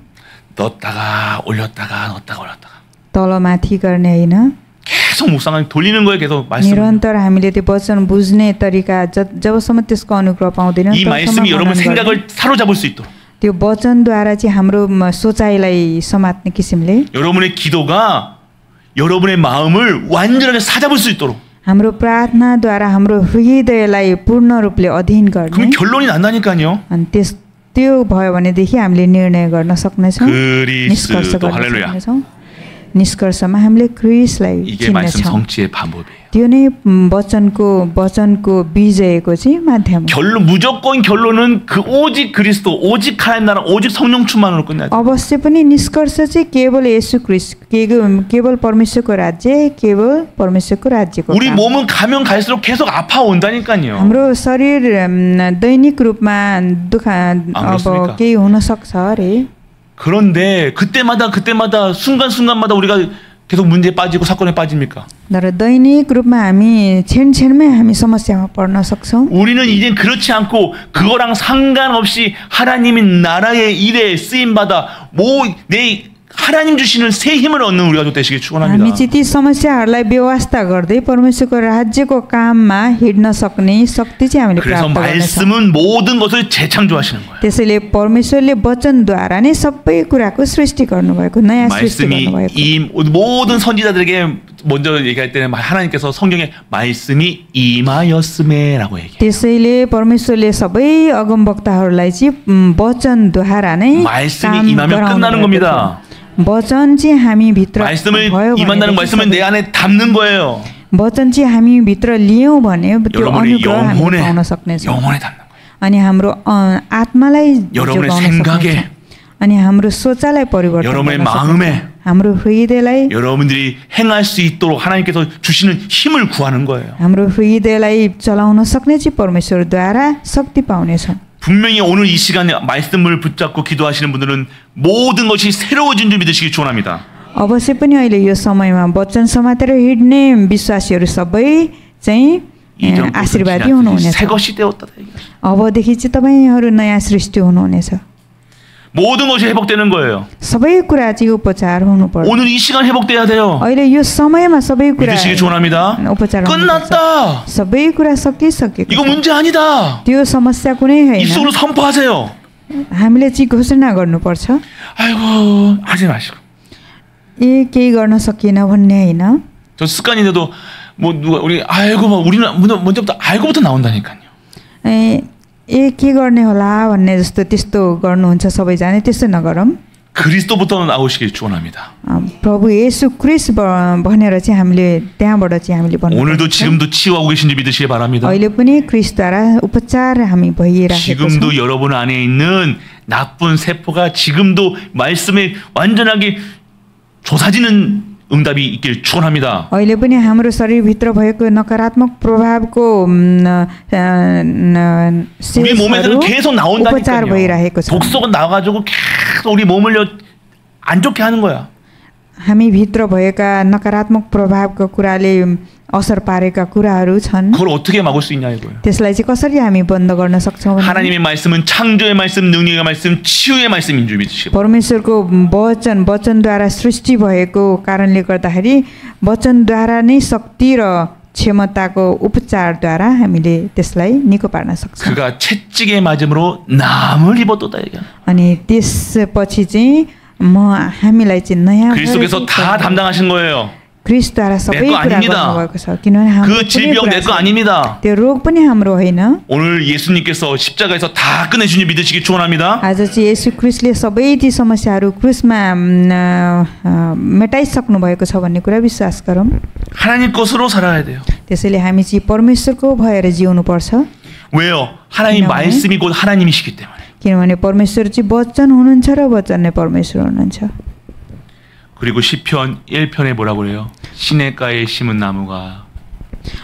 넣었다가 올렸다가 넣었다가 올렸다가 तलमाथि गर्ने होइन, 계속 묵상하는 돌리는 거예요. 계속 말씀. निरन्तर हामीले त्यो वचन बुझ्ने तरिका जबसम्म त्यसको अनुग्रह पाउँदैनौँ 이 तबसम्म 말씀이 여러분 मनन गर्ने। 생각을 사로잡을 수 있도록 त्यो वचनद्वारा चाहिँ हाम्रो सोचाइलाई समात्ने किसिमले 여러분의 기도가 여러분의 마음을 완전하게 사잡을 수 있도록 हाम्रो प्रार्थनाद्वारा हाम्रो हृदयलाई पूर्ण रूपले अधीन गर्ने। 그럼 결론이 난다니까요. अनि त्यो भयो भनेदेखि हामीले निर्णय गर्न सक्नेछौँ, निष्कर्ष 그리스도 गर्न 할렐루야. सक्नेछौँ। निष्कर्षमा हामीले क्रिसलाई 이게 말씀 चिन्नेछौँ। 성취의 방법이에요. त्यो नै वचनको विजयको चाहिँ माध्यम हो। 결론 무조건 결론은 그 오직 그리스도, 오직 하나님 나라, 오직 성령 충만으로 끝나요. अवश्य पनि निष्कर्ष चाहिँ केवल येशू ख्रीष्ट, केवल परमेश्वरको राज्य, केवल परमेश्वरको राज्यको 우리 काम। 몸은 가면 갈수록 계속 아파온다니까요. हाम्रो शरीर दैनिक रूपमा दुःख 그렇습니까? अब केही हुन सक्छ अरे। 그런데 그때마다 순간순간마다 우리가 계속 문제에 빠지고 사건에 빠집니까? तर दैनिक रूपमा हामी क्षणमै हामी समस्यामा पर्न सक्छौँ। 우리는 이제 그렇지 않고 그거랑 상관없이 하나님의 나라의 일에 쓰임 받아 내 하나님 주시는 새 힘을 얻는 우리 가족 되시길 हामी 축원합니다. चाहिँ ती समस्याहरूलाई व्यवस्था गर्दै परमेश्वरको राज्यको काममा हिँड्न सक्ने शक्ति चाहिँ हामीले 그래서 प्राप्त गर्नेछौँ। 말씀은 모든 것을 재창조하시는 거예요. त्यसैले परमेश्वरले वचनद्वारा नै सबै कुराको सृष्टि गर्नुभएको, नयाँ सृष्टि 말씀이 गर्नुभएको। 이 모든 선지자들에게 먼저 얘기할 때는 하나님께서 성경에 말씀이 임하였음에라고 얘기해요. त्यसैले परमेश्वरले सबै अगमवक्ताहरूलाई चाहिँ वचनद्वारा नै 말씀이 काम 임하면 गराउनु 끝나는 भएको 겁니다. थियो। वचन चाहिँ हामी भित्र 말씀을 भयो 임한다는 भने 말씀은 내 안에 담는 거예요. वचन चाहिँ हामी भित्र लियौँ भने त्यो 여러분의 अनुग्रह हामी पाउन सक्नेछौँ। 영혼에 담는 거예요. अनि हाम्रो आत्मालाई 여러분의 जोगाउन 생각에, सक्नेछ। अनि हाम्रो सोचाइलाई परिवर्तन 여러분의 गर्न 마음에, सक्नेछ। हाम्रो हृदयलाई 여러분들이 행할 수 있도록 하나님께서 주시는 힘을 구하는 거예요. हाम्रो हृदयलाई चलाउन सक्ने चाहिँ परमेश्वरद्वारा शक्ति पाउनेछौँ। 분명히 오늘 이 시간에 말씀을 붙잡고 기도하시는 분들은 모든 것이 새로워진 줄 믿으시기 축원합니다. अवश्य पनि अहिले यो समयमा वचन समातेर हिँड्ने विश्वासीहरू सबै चाहिँ 이전 आशीर्वादी 새 हुनुहुनेछ। 것이 되었다. 얘기하시죠. अबदेखि चाहिँ तपाईँहरू नयाँ सृष्टि हुनुहुनेछ। 모든 것이 회복되는 거예요. सबै कुरा चाहिँ उपचार हुनुपर्छ। 오늘 이 시간 회복돼야 돼요. अहिले यो समयमा सबै कुरा 믿으시기 축원합니다. उपचार हुनुपर्छ। 끝났다. सबै कुरा सकिसकेको 이거 छ। 문제 아니다. त्यो समस्या कुनै होइन। 입속으로 선포하세요. हामीले चाहिँ घोषणा गर्नुपर्छ। 아이고 하지 마시고. केही गर्न सकिएन भन्ने होइन। 저 습관인데도 뭐 누가 우리 아이고 막 우리는 먼저부터 알고부터 나온다니까요. के गर्ने होला भन्ने जस्तो त्यस्तो गर्नुहुन्छ सबैजना, त्यस्तो नगरौँ। 그리스도부터 나오시길 축원합니다. प्रभु येशू क्रिस्ट भनेर चाहिँ हामीले त्यहाँबाट चाहिँ हामीले भन्नु। 오늘도 지금도 치유하고 계신지 믿으시기 바랍니다. अहिले पनि क्रिस्टद्वारा उपचार हामी भइरहेको छ। 지금도 여러분 안에 있는 나쁜 세포가 지금도 말씀에 완전하게 조사지는 응답이 있길 축원합니다. अहिले पनि हाम्रो शरीरभित्र भएको नकारात्मक प्रभावको 우리 몸에서는 계속 उपचार 나온다니까요. भइरहेको छ। 독소가 나와가지고 계속 우리 몸을 안 좋게 하는 거야. हामी भित्र भएका नकारात्मक प्रभावको कुराले असर पारेका कुराहरू छन्। 그걸 어떻게 막을 수 있냐 이거예요. त्यसलाई चाहिँ कसरी हामी बन्द गर्न सक्छौँ भने 하나님의 말씀은 창조의 말씀, 능력의 말씀, 치유의 말씀인 줄 믿으시고 परमेश्वरको वचनद्वारा सृष्टि भएको कारणले गर्दाखेरि वचनद्वारा नै शक्ति र क्षमताको उपचारद्वारा हामीले त्यसलाई निको पार्न सक्छौँ। 그가 채찍에 맞음으로 남을 입었도다 얘기야. अनि त्यसपछि चाहिँ हामीलाई चाहिँ नयाँ 그리스도께서 다 담당하신 거예요. क्रिस्टद्वारा सबै 내거 कुरा 아닙니다. गर्नुभएको छ। किनभने हाम्रो 그 질병 내 거 아닙니다. त्यो रोग पनि हाम्रो होइन। 오늘 예수님께서 십자가에서 다 끝내주니 믿으시기 축원합니다. आज चाहिँ येशू क्रिस्टले सबै ती समस्याहरू क्रुसमा मेटाइसक्नु भएको छ भन्ने कुरा विश्वास गरौँ। 하나님 것으로 살아야 돼요. त्यसैले हामी चाहिँ परमेश्वरको भएर जिउनु पर्छ। 왜요? 하나님 말씀이 곧 하나님이시기 때문에. किनभने परमेश्वर चाहिँ वचन हुनुहुन्छ र वचन नै परमेश्वर हुनुहुन्छ। 그리고 시편 1편에 뭐라고 그래요? 시냇가에 심은 나무가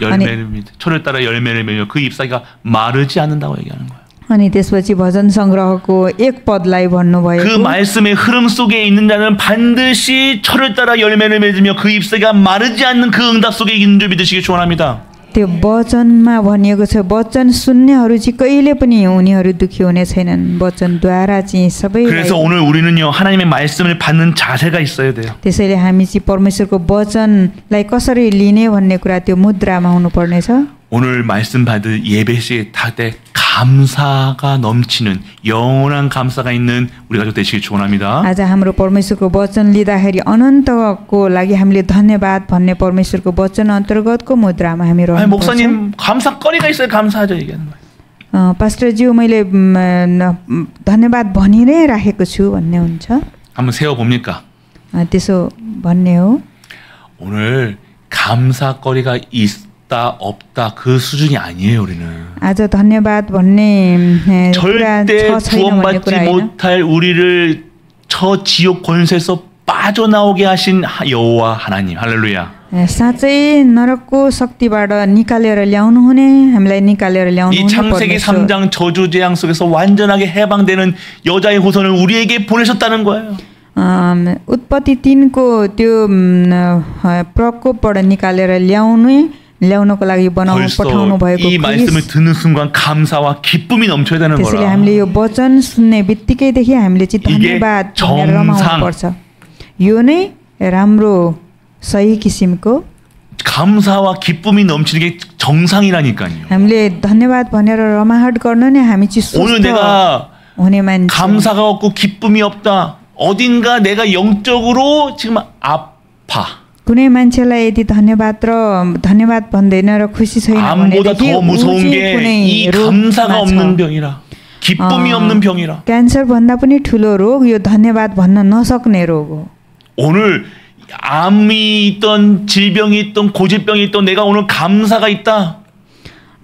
열매를 철을 따라 열매를 맺으며 그 잎사귀가 마르지 않는다고 얘기하는 거예요. अनि त्यसपछि भजन संग्रहको एक पदलाई भन्नुभएको 그 말씀의 흐름 속에 있는 자는 반드시 철을 따라 열매를 맺으며 그 잎사귀가 마르지 않는 그 응답 속에 있는 줄 믿으시기 축원합니다. त्यो वचनमा भनिएको छ वचन सुन्नेहरू चाहिँ कहिले पनि उनीहरू दुखी हुने छैनन्। वचनद्वारा चाहिँ सबै। 그래서 오늘 우리는요 하나님의 말씀을 받는 자세가 있어야 돼요. त्यसैले हामी चाहिँ परमेश्वरको वचनलाई कसरी लिने भन्ने कुरा त्यो मुद्रामा हुनुपर्नेछ। 오늘 말씀 받을 예배 시에 다때 감사가 넘치는 영원한 감사가 있는 우리 가족 되시길 축원합니다. आज हाम्रो परमेश्वरको वचन लिँदाखेरि अनन्तको लागि हामीले धन्यवाद भन्ने परमेश्वरको वचन अन्तर्गतको मुद्रामा हामी 아니 रहनुपर्छ। 목사님 감사거리가 있어요. 감사하죠 얘기하는 거예요. पास्टरज्यू मैले धन्यवाद भनि नै राखेको छु भन्ने हुन्छ। 한번 세워 봅니까? त्यसो भन्ने हो। 오늘 감사거리가 있다 없다 그 수준이 아니에요 우리는. आज धन्यवाद भन्ने कुरा 절대 छ छैन भन्ने 구원받지 कुरा होइन। 못할 우리를 저 지옥 권세에서 빠져나오게 하신 여호와 하나님 할렐루야. साँच्चै नरकको शक्तिबाट निकालेर ल्याउनु हुने, हामीलाई निकालेर ल्याउनु 이 हुने 창세기 परमेश्वर। 3장 저주 재앙 속에서 완전하게 해방되는 여자의 후손을 우리에게 보내셨다는 거예요. उत्पत्ति 3को त्यो प्रकोपबाट निकालेर ल्याउनको लागि पठाउनु 벌써 भएको 이 말씀을 듣는 순간 감사와 기쁨이 넘쳐야 되는 त्यसैले 거라. हामीले यो वचन सुन्ने बित्तिकैदेखि हामीले चाहिँ 이게 धन्यवाद भनेर रमाउनु 정상. पर्छ। यो नै राम्रो सही किसिमको 감사와 기쁨이 넘치는 게 정상이라니까요. हामीले धन्यवाद भनेर रमाहट गर्न नै हामी चाहिँ 오늘 स्वस्थ 내가 हुने मान्छे 감사가 없고 기쁨이 없다. 어딘가 내가 영적으로 지금 아파. कुनै मान्छेलाई यदि धन्यवाद भन्दैन र खुसी छैन 암보다 भनेदेखि 더 ऊ 무서운 चाहिँ 게 कुनै 이 रोगमा 감사가 छ। 없는 병이라. 기쁨이 없는 병이라. क्यान्सर भन्दा पनि ठुलो रोग यो धन्यवाद भन्न नसक्ने रोग हो। 오늘 암이 있던 질병이 있던 고질병이 있던 내가 오늘 감사가 있다.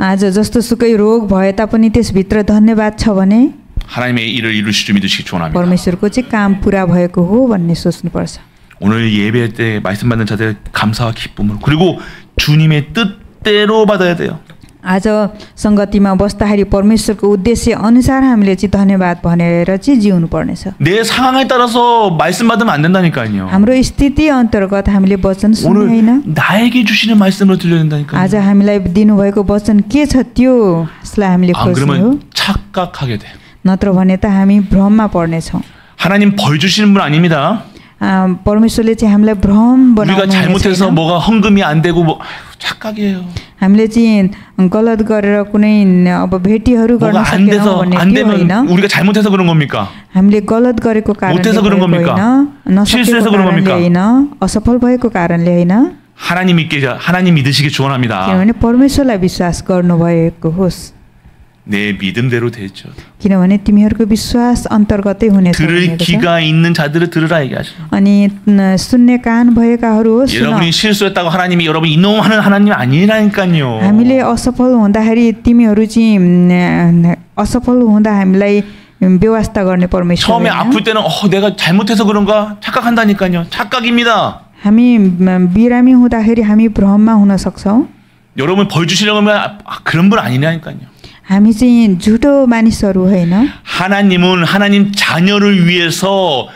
आज जस्तो सुकै रोग भए तापनि त्यसभित्र धन्यवाद छ भने 하나님의 일을 이루실 줄 믿으시기 축원합니다. परमेश्वरको चाहिँ काम पुरा भएको हो भन्ने सोच्नुपर्छ। 오늘 예배 때 말씀 받는 자들 감사와 기쁨으로 그리고 주님의 뜻대로 받아야 돼요. आज संगतिमा बस्दाखेरि परमेश्वरको उद्देश्य अनुसार हामीले चाहिँ धन्यवाद भनेर चाहिँ जिउनु पर्नेछ। 내 상황에 따라서 말씀 받으면 안 된다니까요. हाम्रो स्थिति अन्तर्गत हामीले वचन सुन्ने 오늘 होइन। 나에게 주시는 말씀으로 들려야 된다니까요. आज हामीलाई दिनुभएको वचन के छ त्यसलाई हामीले 안 खोज्ने हो। 그러면 착각하게 돼. नत्र भने त हामी भ्रममा पर्नेछौँ। 하나님 벌 주시는 분 아닙니다. परमेश्वरले चाहिँ हामीलाई भ्रम 우리가 बनाउनु 잘못해서 뭐가 헌금이 안 되고 뭐 착각이에요. हामीले चाहिँ गलत गरेर कुनै अब भेटीहरू गर्न 뭐가 안 सकेनौँ 돼서 भन्ने 안 त्यो होइन। 되면 우리가 잘못해서 그런 겁니까? हामीले गलत गरेको कारणले 못해서 그런 भएको 겁니까? होइन, 실수해서 नसकेको 그런 कारणले 겁니까? होइन, असफल भएको कारणले होइन। 하나님 믿으시기 축원합니다. किनभने परमेश्वरलाई विश्वास गर्नुभएको होस्। 내 믿음대로 되죠. किनभने तिमीहरूको विश्वास अन्तर्गतै हुनेछ 들을 भनेको छ। 귀가 있는 자들을 들으라 얘기하죠. अनि सुन्ने कान भएकाहरू हो सुन। 여러분이 실수했다고 하나님이 여러분 이놈 하는 하나님 아니라니까요. हामीले असफल हुँदाखेरि तिमीहरू चाहिँ असफल हुँदा हामीलाई व्यवस्था गर्ने परमेश्वर 처음에 होइन। 아플 때는 내가 잘못해서 그런가 착각한다니까요. 착각입니다. हामी बिरामी हुँदाखेरि हामी भ्रममा हुन सक्छौँ। 여러분 벌 주시려고 하면 그런 분 아니라니까요. हामी चाहिँ झुटो मानिसहरू होइन। 하나님은 하나님 자녀를 위해서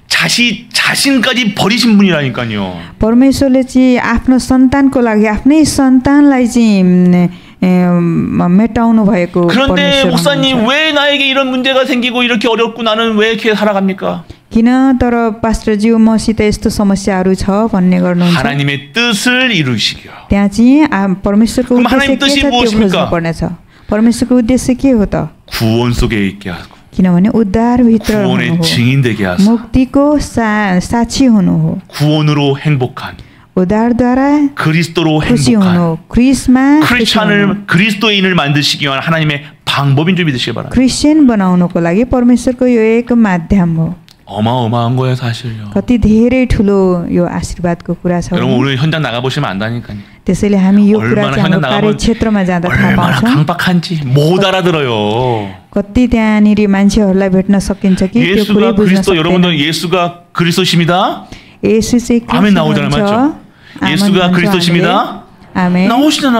자신까지 버리신 분이라니까요. परमेश्वरले चाहिँ आफ्नो सन्तानको लागि आफ्नै सन्तानलाई चाहिँ मेटाउनु भएको 그런데 परमेश्वर 목사님 हुनुहुन्छ। 왜 나에게 이런 문제가 생기고 이렇게 어렵고 나는 왜 이렇게 살아갑니까? किन तर पास्टरज्यू मसित यस्तो समस्याहरू छ भन्ने गर्नुहुन्छ। 하나님의 뜻을 이루시기요. त्यहाँ चाहिँ परमेश्वरको 그럼 उद्देश्य 하나님 के 뜻이 छ त्यो 무엇입니까? खोज्नु पर्नेछ। परमेश्वरको उद्देश्य के हो त? 구원 속에 있게 하고 किनभने उद्धारभित्र हुनु 구원의 हो, 증인 되게 하소. मुक्तिको साक्षी हुनु हो, 구원으로 행복한 उद्धारद्वारा 그리스도로 खुसी हुनु हो, 행복한 क्रिस्टमा खुसी हुनु। 그리스도인을 만드시기 위한 하나님의 방법인 줄 믿으시기 바랍니다. क्रिस्चियन बनाउनको लागि परमेश्वरको यो एक माध्यम हो। 어마어마한 거예요, 사실요. कति धेरै ठुलो यो आशीर्वादको कुरा छ। 여러분 오늘 현장 나가 보시면 안다니까요. त्यसैले हामी यो कुरा 얼마나 चाहिँ हाम्रो 현장 나가면 कार्यक्षेत्रमा जाँदा थाहा 얼마나 पाउँछौँ। 강박한지 못 알아들어요. कति त्यहाँनिर मान्छेहरूलाई भेट्न सकिन्छ कि त्यो 예수가 कुरै बुझ्न 그리스도 여러분들 सक्दैन। 예수가 그리스도십니다. 예수 चाहिँ 아멘 क्रिस्ट 나오잖아요, हुनुहुन्छ। 맞죠? आमेन 예수가 भन्छ 그리스도십니다. हामीले। आमेन। 나오시잖아.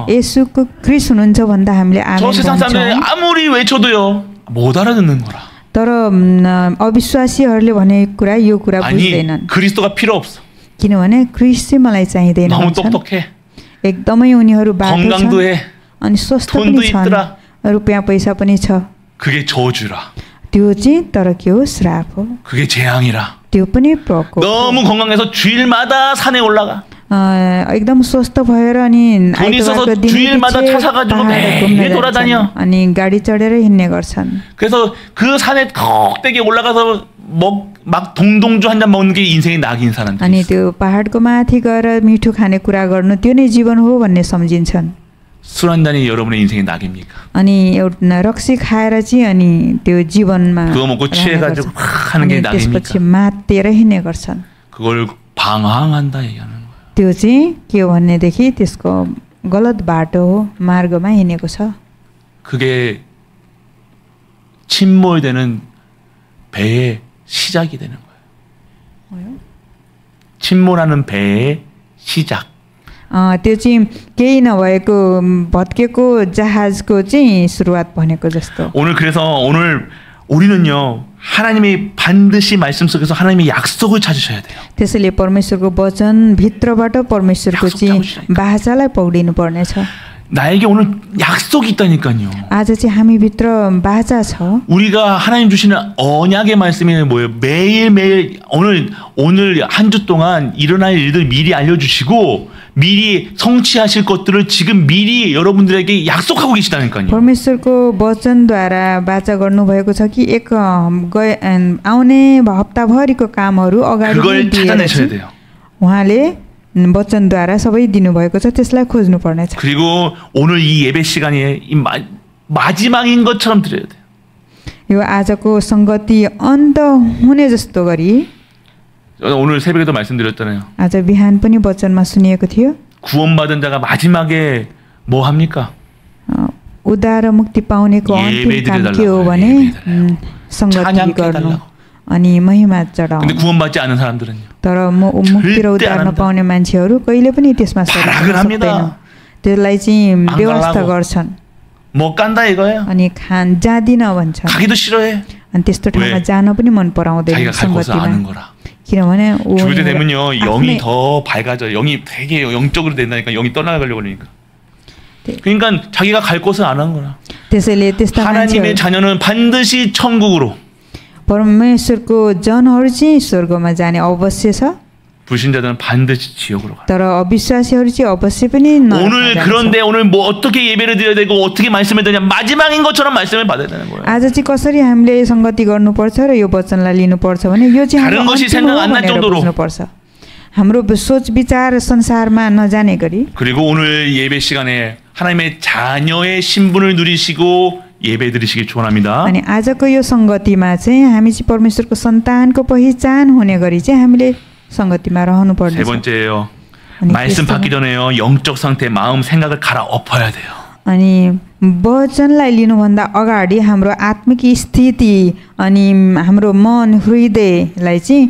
예수को क्रिस्ट हुनुहुन्छ भन्दा हामीले 저 आमेन 세상 사람들이 भन्छौँ। 아무리 외쳐도요 못 알아듣는 거라. तर अविश्वासीहरूले भनेको कुरा यो कुरा 아니 बुझ्दैनन्। 그리스도가 필요 없어. किनभने क्रिस्ट चाहिँ मलाई चाहिँदैन 너무 भन्छन्। 똑똑해. एकदमै उनीहरू बाटो 건강도 छन् 해. अनि स्वस्थ 돈도 पनि छन्, 있더라. रुपियाँ पैसा पनि छ। 그게 저주라. त्यो चाहिँ तर के हो? श्राप हो। 그게 재앙이라. त्यो पनि प्रकोप हो। 너무 건강해서 주일마다 산에 올라가. एकदम स्वस्थ भएर अनि 돈 있어서 आइतबारको दिन 주일마다 पछि 차 사가지고 पहाड घुम्न 매일 돌아다녀. जान्छन् अनि गाडी चढेर हिँड्ने गर्छन्। 그래서 그 산에 꼭대기 올라가서 막 동동주 한 잔 먹는 게 인생의 낙인 사람들. अनि त्यो पहाडको माथि गएर मिठो खाने कुरा गर्नु त्यो नै जीवन हो भन्ने सम्झिन्छन्। 술 한 잔이 여러분의 인생의 낙입니까? अनि एउटा रक्सी खाएर चाहिँ अनि त्यो जीवनमा 그거 먹고 취해가지고 रहने 막 하는 게 गर्छन्। अनि त्यसपछि 낙입니까? मातेर हिँड्ने गर्छन्। 그걸 방황한다 얘기하는 거예요. त्यो चाहिँ के हो भनेदेखि त्यसको गलत बाटो हो, मार्गमा हिँडेको छ। 그게 침몰되는 배의 시작이 되는 거예요. 침몰하는 배의 시작. त्यो चाहिँ केही नभएको भत्केको जहाजको चाहिँ सुरुवात भनेको जस्तो। 오늘 그래서 오늘 우리는요 하나님이 반드시 말씀 속에서 하나님의 약속을 찾으셔야 돼요. त्यसैले परमेश्वरको वचन भित्रबाट परमेश्वरको चाहिँ बाचालाई पौडिनु पर्नेछ। 나에게 오늘 약속이 있다니까요. आज चाहिँ हामीभित्र बाचा छ 우리가 하나님 주시는 언약의 말씀이 뭐예요? 매일매일 오늘 한 주 동안 일어날 일들 미리 알려주시고 미리 성취하실 것들을 지금 미리 여러분들에게 약속하고 계시다니까요. परमेश्वरको वचनद्वारा बाचा गर्नुभएको छ कि आउने हप्ताभरिको कामहरू अगाडि 그걸 찾아내셔야 돼요. उहाँले वचनद्वारा सबै दिनुभएको छ त्यसलाई खोज्नु पर्नेछ. 그리고 오늘 이 예배 시간이 마지막인 것처럼 드려야 돼요. यो आजको संगति अन्त हुने जस्तो गरी 오늘 새벽에도 말씀드렸잖아요. आज बिहान पनि वचनमा सुनिएको थियो. 구원받은 자가 마지막에 뭐 합니까? उद्धार मुक्ति पाउनेको अन्तिम काम के हो भने संगति गर्नु अनि महिमा चढाउनु. 근데 구원받지 않은 사람들은요. तर मुक्ति र उद्धार नपाउने मान्छेहरू कहिले पनि त्यसमा सक्दैन. त्यसलाई चाहिँ व्यवस्था गर्छन्. 못 간다 이거예요. अनि जादिन भन्छन्. 가기도 싫어해. अनि त्यस्तो ठाउँमा जान पनि मन पराउँदैन संगतिमा. किनभने 죽을 때 되면요 영이 더 밝아져요. 영이 되게 영적으로 된다니까. 영이 떠나가려고 그러니까. 그러니까 자기가 갈 곳을 안 한 거라. त्यसैले त्यस्ता 하나님의 자녀는 반드시 천국으로. परमेश्वरको जनहरू चाहिँ स्वर्गमा जाने अवश्य छ. 불신자들은 반드시 지옥으로 가. तर अविश्वासीहरू चाहिँ अवश्य पनि 오늘 그런데 오늘 뭐 어떻게 예배를 드려야 되고 어떻게 말씀을 드냐 마지막인 것처럼 말씀을 받아야 되는 거예요. आज चाहिँ कसरी हामीले संगति गर्नुपर्छ र यो वचनलाई लिनुपर्छ भने यो चाहिँ 다른 것이 생각 안 날 정도로 बुझ्नुपर्छ. हाम्रो सोच विचार संसारमा नजाने गरी. 그리고 오늘 예배 시간에 하나님의 자녀의 신분을 누리시고 예배 드리시길 축원합니다. अनि आजको यो संगतिमा चाहिँ हामी चाहिँ परमेश्वरको सन्तानको पहिचान हुने गरी चाहिँ हामीले संगतिमा रहनु पर्छ. 세 번째예요. 말씀 받기 전에요. 영적 상태, 마음, 생각을 갈아엎어야 돼요. अनि वचनलाई लिनुभन्दा अगाडि हाम्रो आत्मिक स्थिति अनि हाम्रो मन हृदयलाई चाहिँ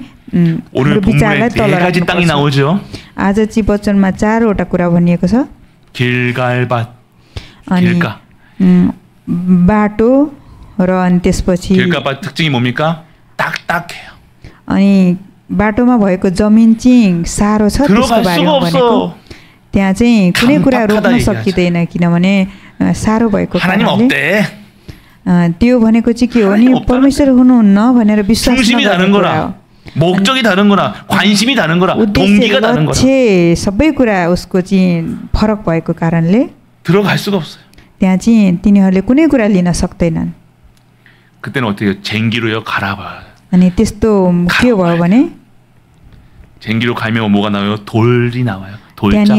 오늘 본문에 네 가지 땅이 나오죠. आज चाहिँ वचनमा चारवटा कुरा भनिएको छ. 길갈밭, अनि 길가. बाटो र अनि त्यसपछि 길갈밭 특징이 뭡니까? 딱딱해요. अनि बाटोमा भएको जमिन चाहिँ सारो छ. त्यसको बारेमा भनेको त्यहाँ चाहिँ कुनै कुरा रोक्न सकिँदैन किनभने सारो भएको कारणले. त्यो भनेको चाहिँ के हो नि परमेश्वर हुनुहुन्न भनेर विश्वास 다른 거라. 목적이 다른 거나 관심이 다른 거라. 동기가 다른 거라. सबै कुरा उसको चाहिँ फरक भएको कारणले 들어갈 수가 없어요. त्यहाँ चाहिँ तिनीहरूले कुनै कुरा लिन सक्दैनन्. 그때는 어떻게 쟁기로요 갈아봐요. अनि त्यस्तो के भयो भने 쟁기로 갈면 뭐가 나와요? 돌이 나와요. 돌짝파.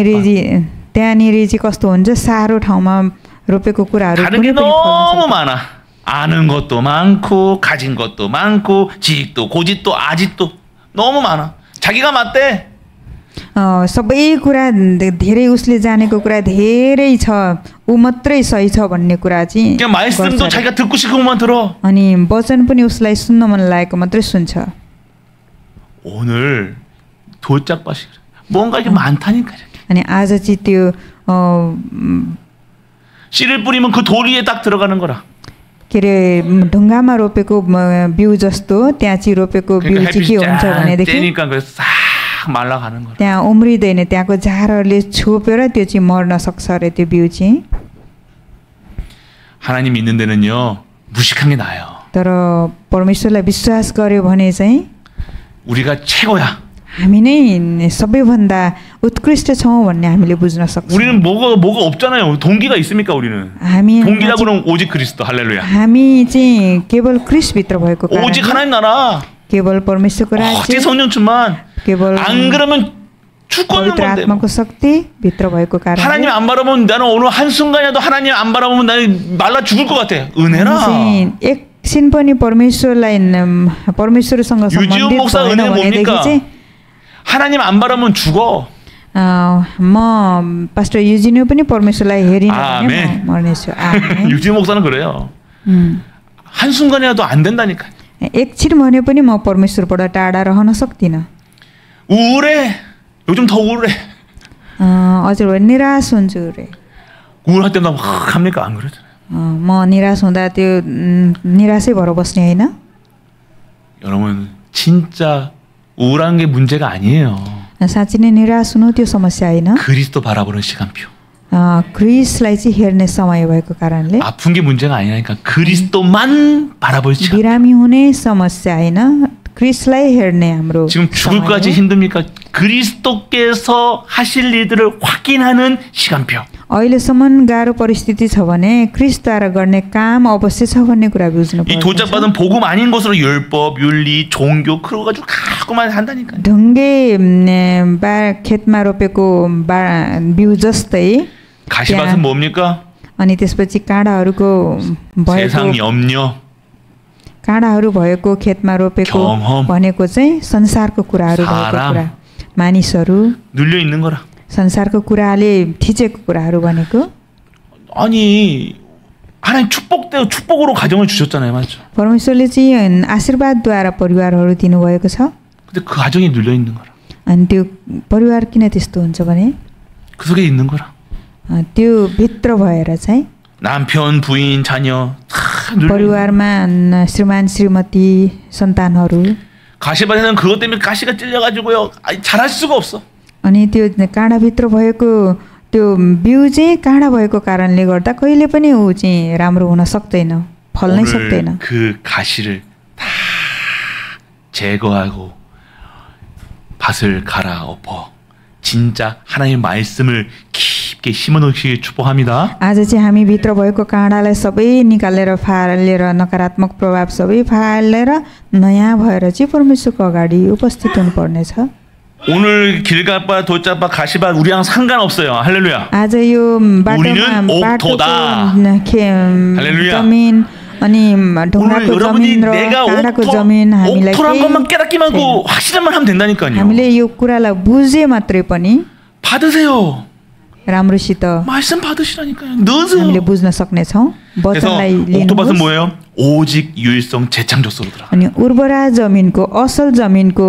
त्यहाँनिर चाहिँ कस्तो हुन्छ सारो ठाउँमा रोपेको कुराहरू 다른 게 너무 많아. 아는 것도 많고 가진 것도 많고 지식도 고집도 아직도 너무 많아. 자기가 맞대. सबै कुरा धेरै उसले जानेको कुरा धेरै छ. ऊ मात्रै सही छ भन्ने कुरा चाहिँ 그냥 말씀도 자기가 듣고 싶은 것만 들어. अनि वचन पनि उसलाई सुन्न मन लागेको मात्रै सुन्छ. 오늘 돌짝밭이 뭔가 이게 많다니까. अनि आज चाहिँ त्यो 씨를 뿌리면 그 돌 위에 딱 들어가는 거라. के अरे ढुङ्गामा रोपेको बिउ जस्तो त्यहाँ चाहिँ रोपेको बिउ चाहिँ के हुन्छ भनेदेखि त्यहाँ उम्रिँदैन. त्यहाँको झारहरूले छोपेर त्यो चाहिँ मर्न सक्छ अरे त्यो बिउ चाहिँ. 하나님 믿는 데는요 무식한 게 나아요. तर परमेश्वरलाई विश्वास गर्यो भने चाहिँ 우리가 최고야. हामी नै सबैभन्दा उत्कृष्ट छौं भन्ने हामीले बुझ्न सक्छौं. 우리는 뭐가 없잖아요. 동기가 있습니까 우리는? 동기라고는 오직 그리스도. 할렐루야. हामी चाहिँ केवल ख्रीष्ट भित्र भएको कारण. 오직 하나님 나라. केवल परमेश्वरको राज्य. 어찌 성령 충만. केवल 안 그러면 죽겠는 건데. आत्माको शक्ति भित्र भएको कारण. 하나님 안 바라보면 나는 오늘 한 순간이라도 하나님 안 바라보면 나는 말라 죽을 것 같아. 은혜라. एकछिन पनि परमेश्वरलाई परमेश्वरसँग सम्बन्धित भएन भनेदेखि चाहिँ 하나님 안 바라보면 죽어. म पास्टर 유진우 पनि परमेश्वरलाई हेरिन भने मर्नेछु. आमेन. 유진 목사는 그래요. 한 순간이라도 안 된다니까. एकछिन भने पनि म परमेश्वरबाट टाढा रहन सक्दिन. 우울해. 요즘 더 우울해. हजुर निराश हुन्छु रे. 우울할 때 막 합니까? 안 그러잖아요. म निराश हुँदा त्यो निराशै भएर बस्ने हैन. 여러분 진짜 우울한 게 문제가 아니에요. साँच्चै नै निराश हुनु त्यो समस्या हैन. 그리스도 바라보는 시간표. 그리스लाई चाहिँ हेर्ने समय भएको कारणले 아픈 게 문제가 아니라니까 그리스도만 바라볼 시간. बिरामी हुने समस्या हैन 그리스लाई हेर्ने हाम्रो 지금 죽을까지 힘듭니까? 그리스도께서 하실 일들을 확인하는 시간표. अहिलेसम्म गाह्रो परिस्थिति छ भने ख्रीष्टद्वारा गर्ने काम अवश्य छ भन्ने कुरा बुझ्नु पर्छ। 이 도착받은 복음 아닌 것으로 율법, 윤리, 종교 그러 가지고 가꾸만 한다니까요. ढुङ्गे खेतमा रोपेको बिउ जस्तै 가시밭은 뭡니까? अनि त्यसपछि काँडाहरूको 세상 염려 काँडाहरू भएको खेतमा रोपेको भनेको चाहिँ संसारको कुराहरू भएको कुरा मानिसहरू 눌려 있는 거라. संसारको कुराले थिचेको कुराहरू भनेको 아니 하나님 축복으로 가정을 주셨잖아요, 맞죠? परमेश्वरले चाहिँ आशीर्वादद्वारा परिवारहरू दिनुभएको छ। 근데 그 가정이 눌려 있는 거라. अनि त्यो परिवार किन त्यस्तो हुन्छ भने 그 속에 있는 거라. त्यो भित्र भएर चाहिँ 남편, 부인, 자녀 परिवारमा श्रीमान श्रीमती सन्तानहरू 가시밭에는 그것 때문에 가시가 찔려 가지고요. 잘할 수가 없어. अनि त्यो काँडा भित्र भएको त्यो बिउ चाहिँ काँडा भएको कारणले गर्दा कहिले पनि ऊ चाहिँ राम्रो हुन सक्दैन, फल्नै सक्दैन। 그 가시를 다 제거하고 밭을 갈아엎어 진짜 하나님의 말씀을 깊게 심어놓기 축복합니다. आज चाहिँ हामी भित्र भएको काँडालाई सबै निकालेर फालेर नकारात्मक प्रभाव सबै फालेर नयाँ भएर चाहिँ परमेश्वरको अगाडि उपस्थित हुनुपर्नेछ। 오늘 길가밭, 돌짝밭, 가시밭 우리랑 상관없어요. 할렐루야. आज यो 우리는 옥토다. 할렐루야. जमिन अनि ढुङ्गाको जमिन र काँडाको जमिन हामीलाई 옥토란 것만 깨닫기만 하고 확실한만 하면 된다니까요. हामीले यो कुरालाई बुझे मात्रै पनि 받으세요. राम्रोसित 말씀 받으시라니까요. 넣으세요. हामीले बुझ्न सक्ने छौं। वचनलाई लिनुहोस्। 옥토밭은 뭐예요? 오직 유일성 재창조소로 들어가. अनि उर्वरा जमिनको असल जमिनको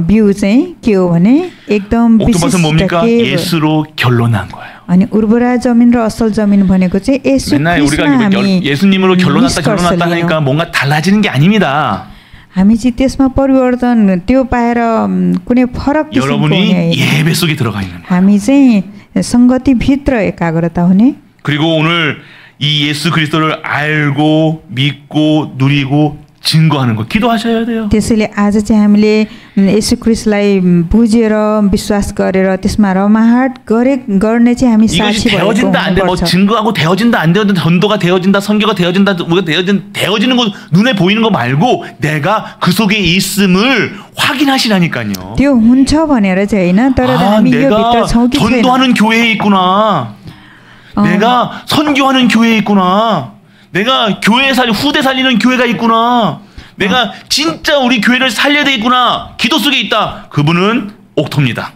बिउ चाहिँ के हो भने एकदम 옥토밭은 뭡니까? 예수로 결론난 거예요. अनि उर्वरा जमिन र असल जमिन भनेको चाहिँ 예수 맨날 우리가 예수님으로 결론났다 하니까 뭔가 달라지는 게 아닙니다. हामी चाहिँ त्यसमा परिवर्तन त्यो पाएर कुनै फरक 여러분이 예배 속에 들어가 있는 거예요. हामी चाहिँ संगति भित्र एकाग्रता हुने. 그리고 오늘 이 예수 그리스도를 알고 믿고 누리고 증거하는 거 기도하셔야 돼요. त्यसैले आज चाहिँ हामीले येशू ख्रीष्टलाई बुझेर विश्वास गरेर त्यसमा रमाहट गर्ने चाहिँ हामी साक्षी भएको 되어진다 안 돼. 뭐 증거하고 되어진다 안 되어진다 전도가 되어진다 선교가 되어진다 뭐가 되어지는 거 눈에 보이는 거 말고 내가 그 속에 있음을 확인하시라니까요. त्यो हुन्छ भनेर चाहिँ हैन तर हामी यो भित्र छौं कि छैन. 전도하는 교회에 있구나. 내가 선교하는 교회에 있구나. 내가 교회 후대 살리는 교회가 있구나. 내가 진짜 우리 교회를 살려야 되겠구나. 기도 속에 있다. 그분은 옥토입니다.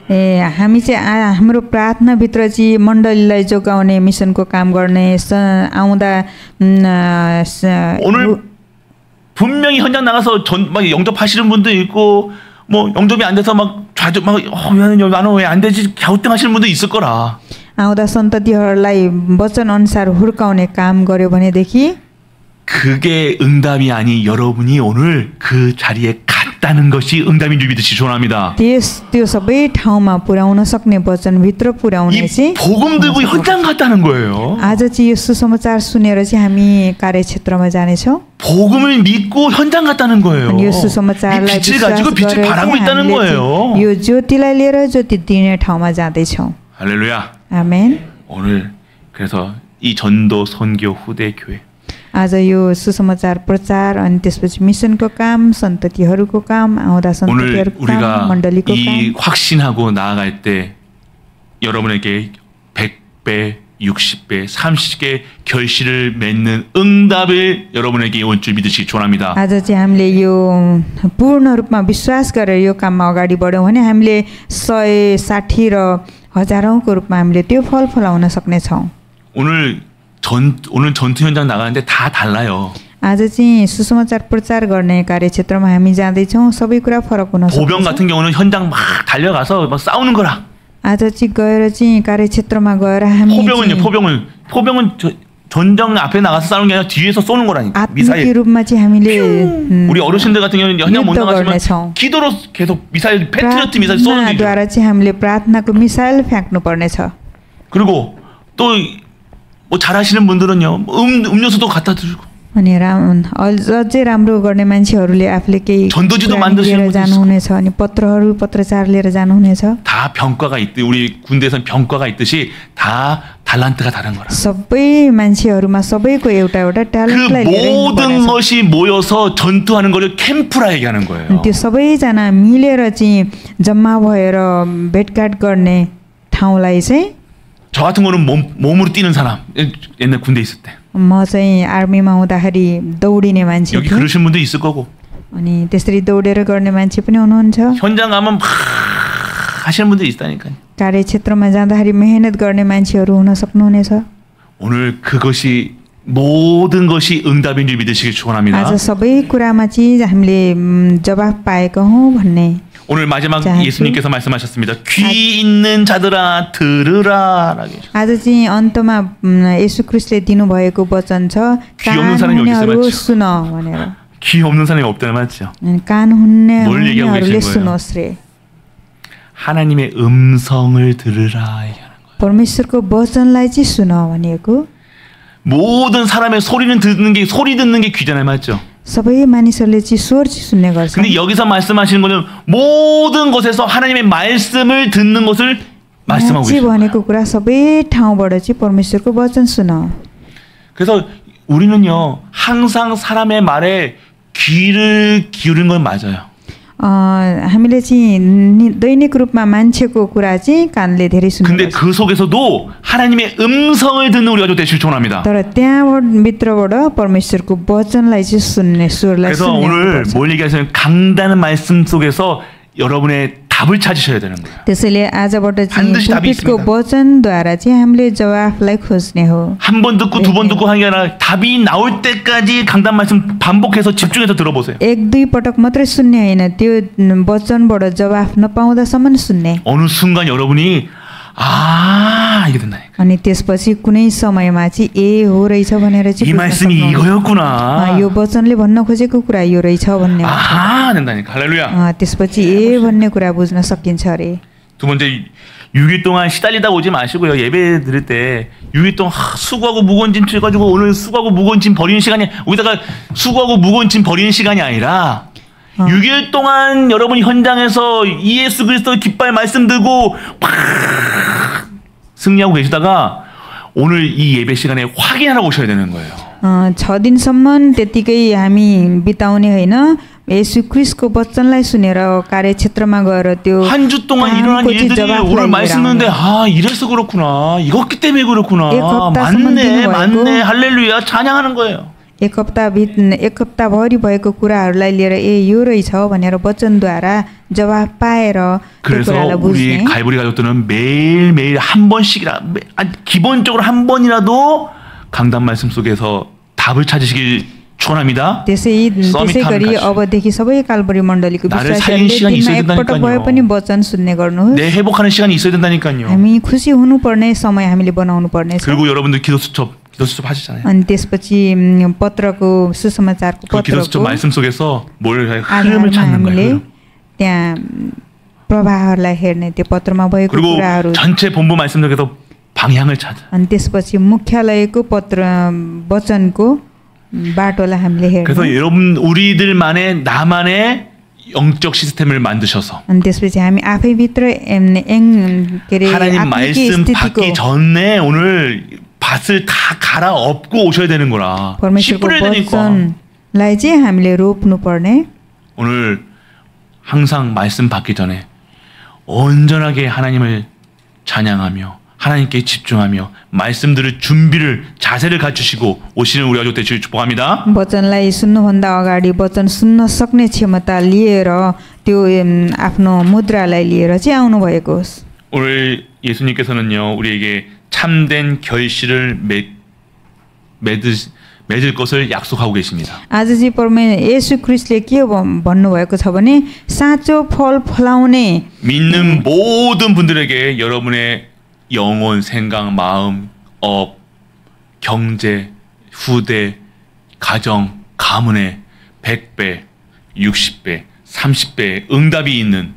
ए हामी चाहिँ हाम्रो प्रार्थना भित्र चाहिँ मण्डलीलाई जोगाउने मिसनको काम गर्ने आउँदा 오늘 분명히 현장 나가서 막 영접하시는 분도 있고 뭐 영접이 안 돼서 막 나는 왜 안 되지 갸우뚱하시는 분도 있을 거라. आउँदा सन्ततिहरूलाई वचन अनुसार हुर्काउने काम गर्यो भनेदेखि 그게 응답이 아니 여러분이 오늘 그 자리에 갔다는 것이 응답인 줄 믿으시 소원합니다. त्यो सबै ठाउँमा पुर्याउन सक्ने वचन भित्र पुर्याउने चाहिँ 복음 들고 현장 갔다는 거예요. आज चाहिँ यो सुसमाचार सुनेर चाहिँ हामी कार्यक्षेत्रमा जाने छौं. 복음을 믿고 현장 갔다는 거예요. यो सुसमाचारलाई 빛을 가지고 빛을 바라고 있다는 거예요. यो ज्योतिलाई लिएर ज्योति दिने ठाउँमा जाँदै छौं. 할렐루야. 아멘. 오늘 그래서 이 전도 선교 후대 교회 आज यो सुसमाचार प्रचार अनि त्यसपछि मिसनको काम सन्ततिहरूको काम आउँदा सन्ततिहरूको काम मण्डलीको काम 이 확신하고 나아갈 때 여러분에게 100배 60배 30개 결실을 맺는 응답을 여러분에게 온 줄 믿으시기 원합니다. आज चाहिँ हामीले यो पूर्ण रूपमा विश्वास गरेर यो काममा अगाडि बढ्यौं भने हामीले 160 र हजारौंको रूपमा हामीले त्यो फल फलाउन सक्ने छौं. 오늘 전투 현장 나가는데 다 달라요. आज चाहिँ सुसमाचार प्रचार गर्ने कार्यक्षेत्रमा हामी जाँदै छौं. सबै कुरा फरक हुन सक्छ. 보병 같은 경우는 현장 막 달려가서 막 싸우는 거라. आज चाहिँ गएर चाहिँ कार्यक्षेत्रमा गएर हामी 포병은 전장 앞에 나가서 싸우는 게 아니라 뒤에서 쏘는 거라니까. 미사일 रूपमा चाहिँ हामीले 우리 어르신들 같은 경우는 현장 못 나가시면 기도로 계속 미사일 패트리어트 미사일 쏘는 거죠. द्वारा चाहिँ हामीले प्रार्थनाको मिसाइल फ्याक्नु पर्ने छ. 그리고 또 뭐 잘하시는 분들은요, 음료수도 갖다 드리고. अनि अझै राम्रो गर्ने मान्छेहरूले आफूले केही 전도지도 만드시는 분도 जानुहुनेछ अनि पत्रचार लिएर जानुहुनेछ. 다 병과가 있듯 우리 군대에서는 병과가 있듯이 다 달란트가 다른 거라. सबै मान्छेहरूमा सबैको एउटा ट्यालेन्टलाई लिएर 그 모든 것이 모여서 전투하는 거를 캠프라 얘기하는 거예요. त्यो सबैजना मिलेर चाहिँ जम्मा भएर भेटघाट गर्ने ठाउँलाई चाहिँ 저 같은 거는 몸으로 뛰는 사람 옛날 군대 있을 때. म चाहिँ आर्मीमा हुँदाखेरि दौडिने मान्छे 여기 그러신 분도 있을 거고. अनि त्यसरी दौडेर गर्ने मान्छे पनि हुनुहुन्छ. 현장 가면 막 하시는 분들이 있다니까요. कार्यक्षेत्रमा जाँदाखेरि मेहनत गर्ने मान्छेहरू हुन सक्नुहुनेछ. 오늘 그것이 모든 것이 응답인 줄 믿으시길 축원합니다. आज सबै कुरामा चाहिँ हामीले जवाफ पाएको हौं भन्ने. 오늘 마지막 예수님께서 말씀하셨습니다. 귀 있는 자들아 들으라. आज चाहिँ अन्तमा येशू ख्रीष्टले दिनु भएको वचन छ. कान हुनेहरू सुन भनेर. 귀 없는 사람이 없다는 맞죠? कान हुनेहरूले सुनोस् रे. 하나님의 음성을 들으라 얘기하는 거예요. परमेश्वरको वचनलाई चाहिँ सुन भनिएको. 모든 사람의 소리 듣는 게 귀잖아요, 맞죠? सबै मानिसहरूले चाहिँ स्वर सुन्ने गर्छ. 근데 여기서 말씀하시는 것은 모든 곳에서 하나님의 말씀을 듣는 것을 말씀하고 있어요. भनेको कुरा सबै ठाउँबाट चाहिँ परमेश्वरको वचन सुन. 그래서 우리는요 항상 사람의 말에 귀를 기울이는 건 맞아요. हामीले चाहिँ दैनिक रूपमा मान्छेको कुरा चाहिँ कानले धेरै सुन्नु. 근데 그 속에서도 하나님의 음성을 듣는 우리가 되시길 축원합니다. तर त्यहाँबाट भित्रबाट परमेश्वरको वचनलाई चाहिँ सुन्ने स्वरलाई 그래서 오늘 뭘 얘기하시면 강단의 말씀 속에서 여러분의 답을 찾으셔야 되는 거예요. त्यसैले आजबाट चाहिँ पुलपिटको वचनद्वारा चाहिँ हामीले जवाफलाई खोज्ने हो. 한 번 듣고 두 번 듣고 하는 게 아니라 답이 나올 때까지 강단 말씀 반복해서 집중해서 들어보세요. एक दुई पटक मात्रै सुन्ने हैन. त्यो वचनबाट जवाफ नपाउँदासम्म सुन्ने. 어느 순간 여러분이 이게 된다니까. अनि त्यसपछि कुनै समयमा चाहिँ ए हो रहेछ भनेर चाहिँ 이 말씀이 이거였구나. यो वचनले भन्न खोजेको कुरा यो रहेछ भन्ने. 된다니까. 할렐루야. त्यसपछि ए भन्ने कुरा बुझ्न सकिन्छ अरे. 두 번째 6일 동안 시달리다 오지 마시고요. 예배 드릴 때 6일 동안 수고하고 무거운 짐 져가지고 오늘 수고하고 무거운 짐 버리는 시간이 여기다가 수고하고 무거운 짐 버리는 시간이 아니라 6일 동안 여러분 현장에서 예수 그리스도 깃발 말씀 들고 팍 승리하고 계시다가 오늘 이 예배 시간에 확인하러 오셔야 되는 거예요. 6 दिनसम्म त्यतिकै हामी बिताउने हैन. 예수 그리스도의 वचनलाई सुनेर कार्यक्षेत्रमा गएर त्यो 한 주 동안 일어난 일들이 오늘 말씀인데 이래서 그렇구나. 이것기 때문에 그렇구나. 맞네. 할렐루야. 찬양하는 거예요. एक हप्ता भरि भएको कुराहरूलाई लिएर ए यो रहेछ भनेर वचनद्वारा जवाफ पाएर त्यो कुरालाई बुझ्ने. 우리 갈보리 가족들은 매일매일 한 번씩이라 기본적으로 한 번이라도 강단 말씀 속에서 답을 찾으시길 축원합니다. त्यसैगरी अबदेखि सबै कालबरी मण्डलीको विश्वासीहरूले दिनमा एकपटक भए पनि वचन सुन्ने गर्नुहोस्. 내 회복하는 시간이 있어야 된다니까요. हामी खुसी हुनुपर्ने समय हामीले बनाउनु पर्नेछ. 그리고 여러분들 기도수첩 하시잖아요. अनि त्यसपछि पत्रको सुसमाचारको 기도수첩 말씀 속에서 뭘 흐름을 찾는 거예요. त्यहाँ प्रवाहहरूलाई हेर्ने त्यो पत्रमा भएको कुराहरू. 그리고 전체 본부 말씀 속에서 방향을 찾아. अनि त्यसपछि मुख्यालयको वचनको बाटोलाई हामीले हेर्ने. 그래서 여러분 우리들만의 나만의 영적 시스템을 만드셔서 अनि त्यसपछि हामी आफै भित्र 하나님 말씀 받기 전에 오늘 밭을 다 갈아엎고 오셔야 되는 거라. 씨 뿌려야 되니까. लाई चाहिँ हामीले रोप्नु पर्ने. 오늘 항상 말씀 받기 전에 온전하게 하나님을 찬양하며 하나님께 집중하며 말씀들을 준비를 자세를 갖추시고 오시는 우리 가족 되시길 축복합니다. वचनलाई सुन्नुभन्दा अगाडि वचन सुन्न सक्ने क्षमता लिएर त्यो आफ्नो मुद्रालाई लिएर चाहिँ आउनु भएको होस्. 오늘 예수님께서는요 우리에게 참된 결실을 맺을 것을 약속하고 계십니다. आज चाहिँ 예수 ख्रीष्टले के भन्नु भएको छ भने साँचो फल फलाउने 믿는 모든 분들에게 여러분의 영혼, 생각, 마음, 업, 경제, 후대, 가정, 가문에 100배, 60배, 30배 응답이 있는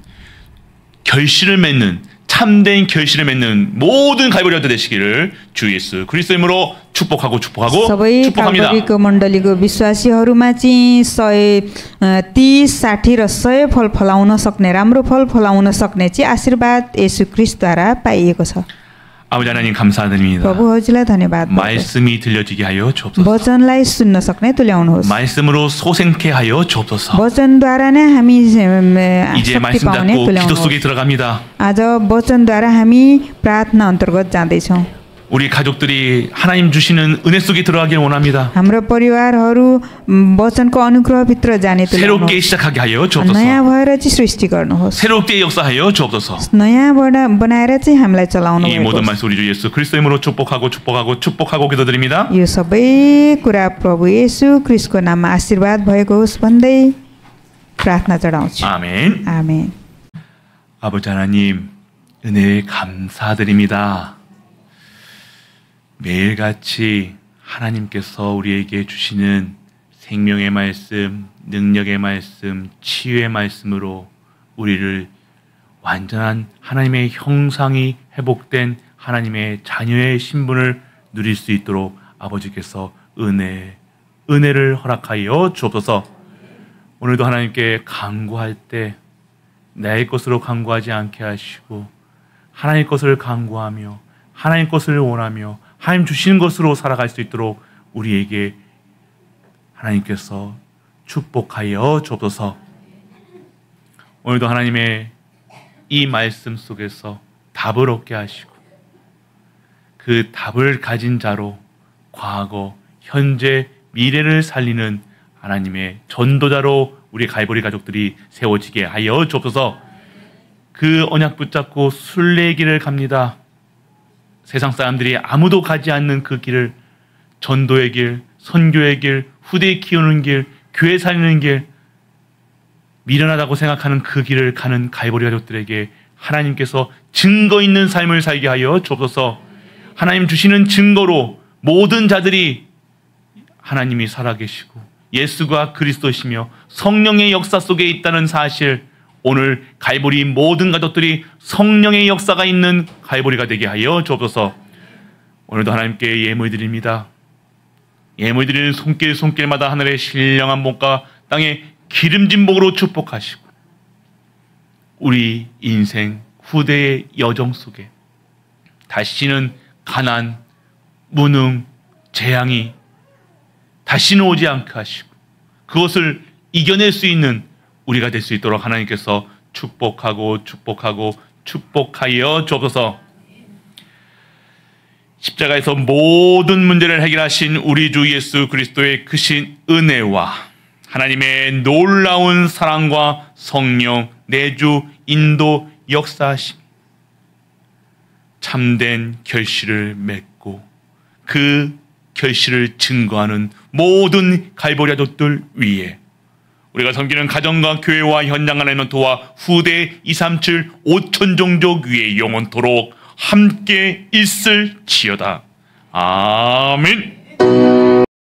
결실을 맺는 참된 결실을 맺는 모든 갈보리아들 되시기를 주 예수 그리스도의 이름으로 축복하고 축복합니다. 갈보리को मण्डलीको विश्वासीहरूमा चाहिँ 130, 60 र 100 फल फलाउन सक्ने राम्रो फल फलाउन सक्ने चाहिँ आशीर्वाद येशू ख्रीष्टद्वारा पाइएको छ। 아버지 하나님 감사드립니다. प्रभु हजुरलाई धन्यवाद। 말씀이 들려지게 하여 주옵소서. वचनलाई सुन्न सक्ने तुल्याउनुहोस्। 말씀으로 소생케 하여 주옵소서. वचनद्वारा नै हामी 이제 말씀 듣고 기도 속에 들어갑니다. आज वचनद्वारा हामी प्रार्थना अन्तर्गत जाँदैछौँ। 우리 가족들이 하나님 주시는 은혜 속에 들어가길 원합니다. हाम्रो परिवारहरू वचनको अनुग्रहभित्र जाने 새롭게 시작하게 하여 주옵소서. नयाँ भएर चाहिँ सृष्टि गर्नुहोस्। 새롭게 역사하여 주옵소서. नयाँ बनाएर चाहिँ हामीलाई चलाउनु 이 모든 말씀 우리 주 예수 그리스도의 이름으로 축복하고 기도드립니다. यो सबै कुरा प्रभु येशू ख्रीष्टको नाममा आशीर्वाद भएको होस् भन्दै प्रार्थना चढाउँछु। 아멘. 아멘. 아버지 하나님 은혜에 감사드립니다. 매일같이 하나님께서 우리에게 주시는 생명의 말씀, 능력의 말씀, 치유의 말씀으로 우리를 완전한 하나님의 형상이 회복된 하나님의 자녀의 신분을 누릴 수 있도록 아버지께서 은혜를 허락하여 주옵소서. 오늘도 하나님께 간구할 때 나의 것으로 간구하지 않게 하시고 하나님 것을 간구하며 하나님 것을 원하며 하나님 주시는 것으로 살아갈 수 있도록 우리에게 하나님께서 축복하여 주옵소서. 오늘도 하나님의 이 말씀 속에서 답을 얻게 하시고 그 답을 가진 자로 과거, 현재, 미래를 살리는 하나님의 전도자로 우리 갈보리 가족들이 세워지게 하여 주옵소서. 그 언약 붙잡고 순례의 길을 갑니다. 세상 사람들이 아무도 가지 않는 그 길을 전도의 길, 선교의 길, 후대 키우는 길, 교회 살리는 길, 미련하다고 생각하는 그 길을 가는 갈보리 가족들에게 하나님께서 증거 있는 삶을 살게 하여 주옵소서. 하나님 주시는 증거로 모든 자들이 하나님이 살아계시고 예수가 그리스도시며 성령의 역사 속에 있다는 사실, 오늘 갈보리 모든 가족들이 성령의 역사가 있는 갈보리가 되게 하여 주옵소서. 오늘도 하나님께 예물 드립니다. 예물 드리는 손길마다 하늘의 신령한 몸과 땅의 기름진 복으로 축복하시고 우리 인생 후대의 여정 속에 다시는 가난, 무능, 재앙이 다시는 오지 않게 하시고 그것을 이겨낼 수 있는 우리가 될 수 있도록 하나님께서 축복하여 주옵소서. 십자가에서 모든 문제를 해결하신 우리 주 예수 그리스도의 크신 은혜와 하나님의 놀라운 사랑과 성령 내주 인도 역사하심, 참된 결실을 맺고 그 결실을 증거하는 모든 갈보리 가족들 위에 우리가 섬기는 가정과 교회와 현장 하나님의 도와 후대 237 5천 종족 위에 영원토록 함께 있을지어다. 아멘.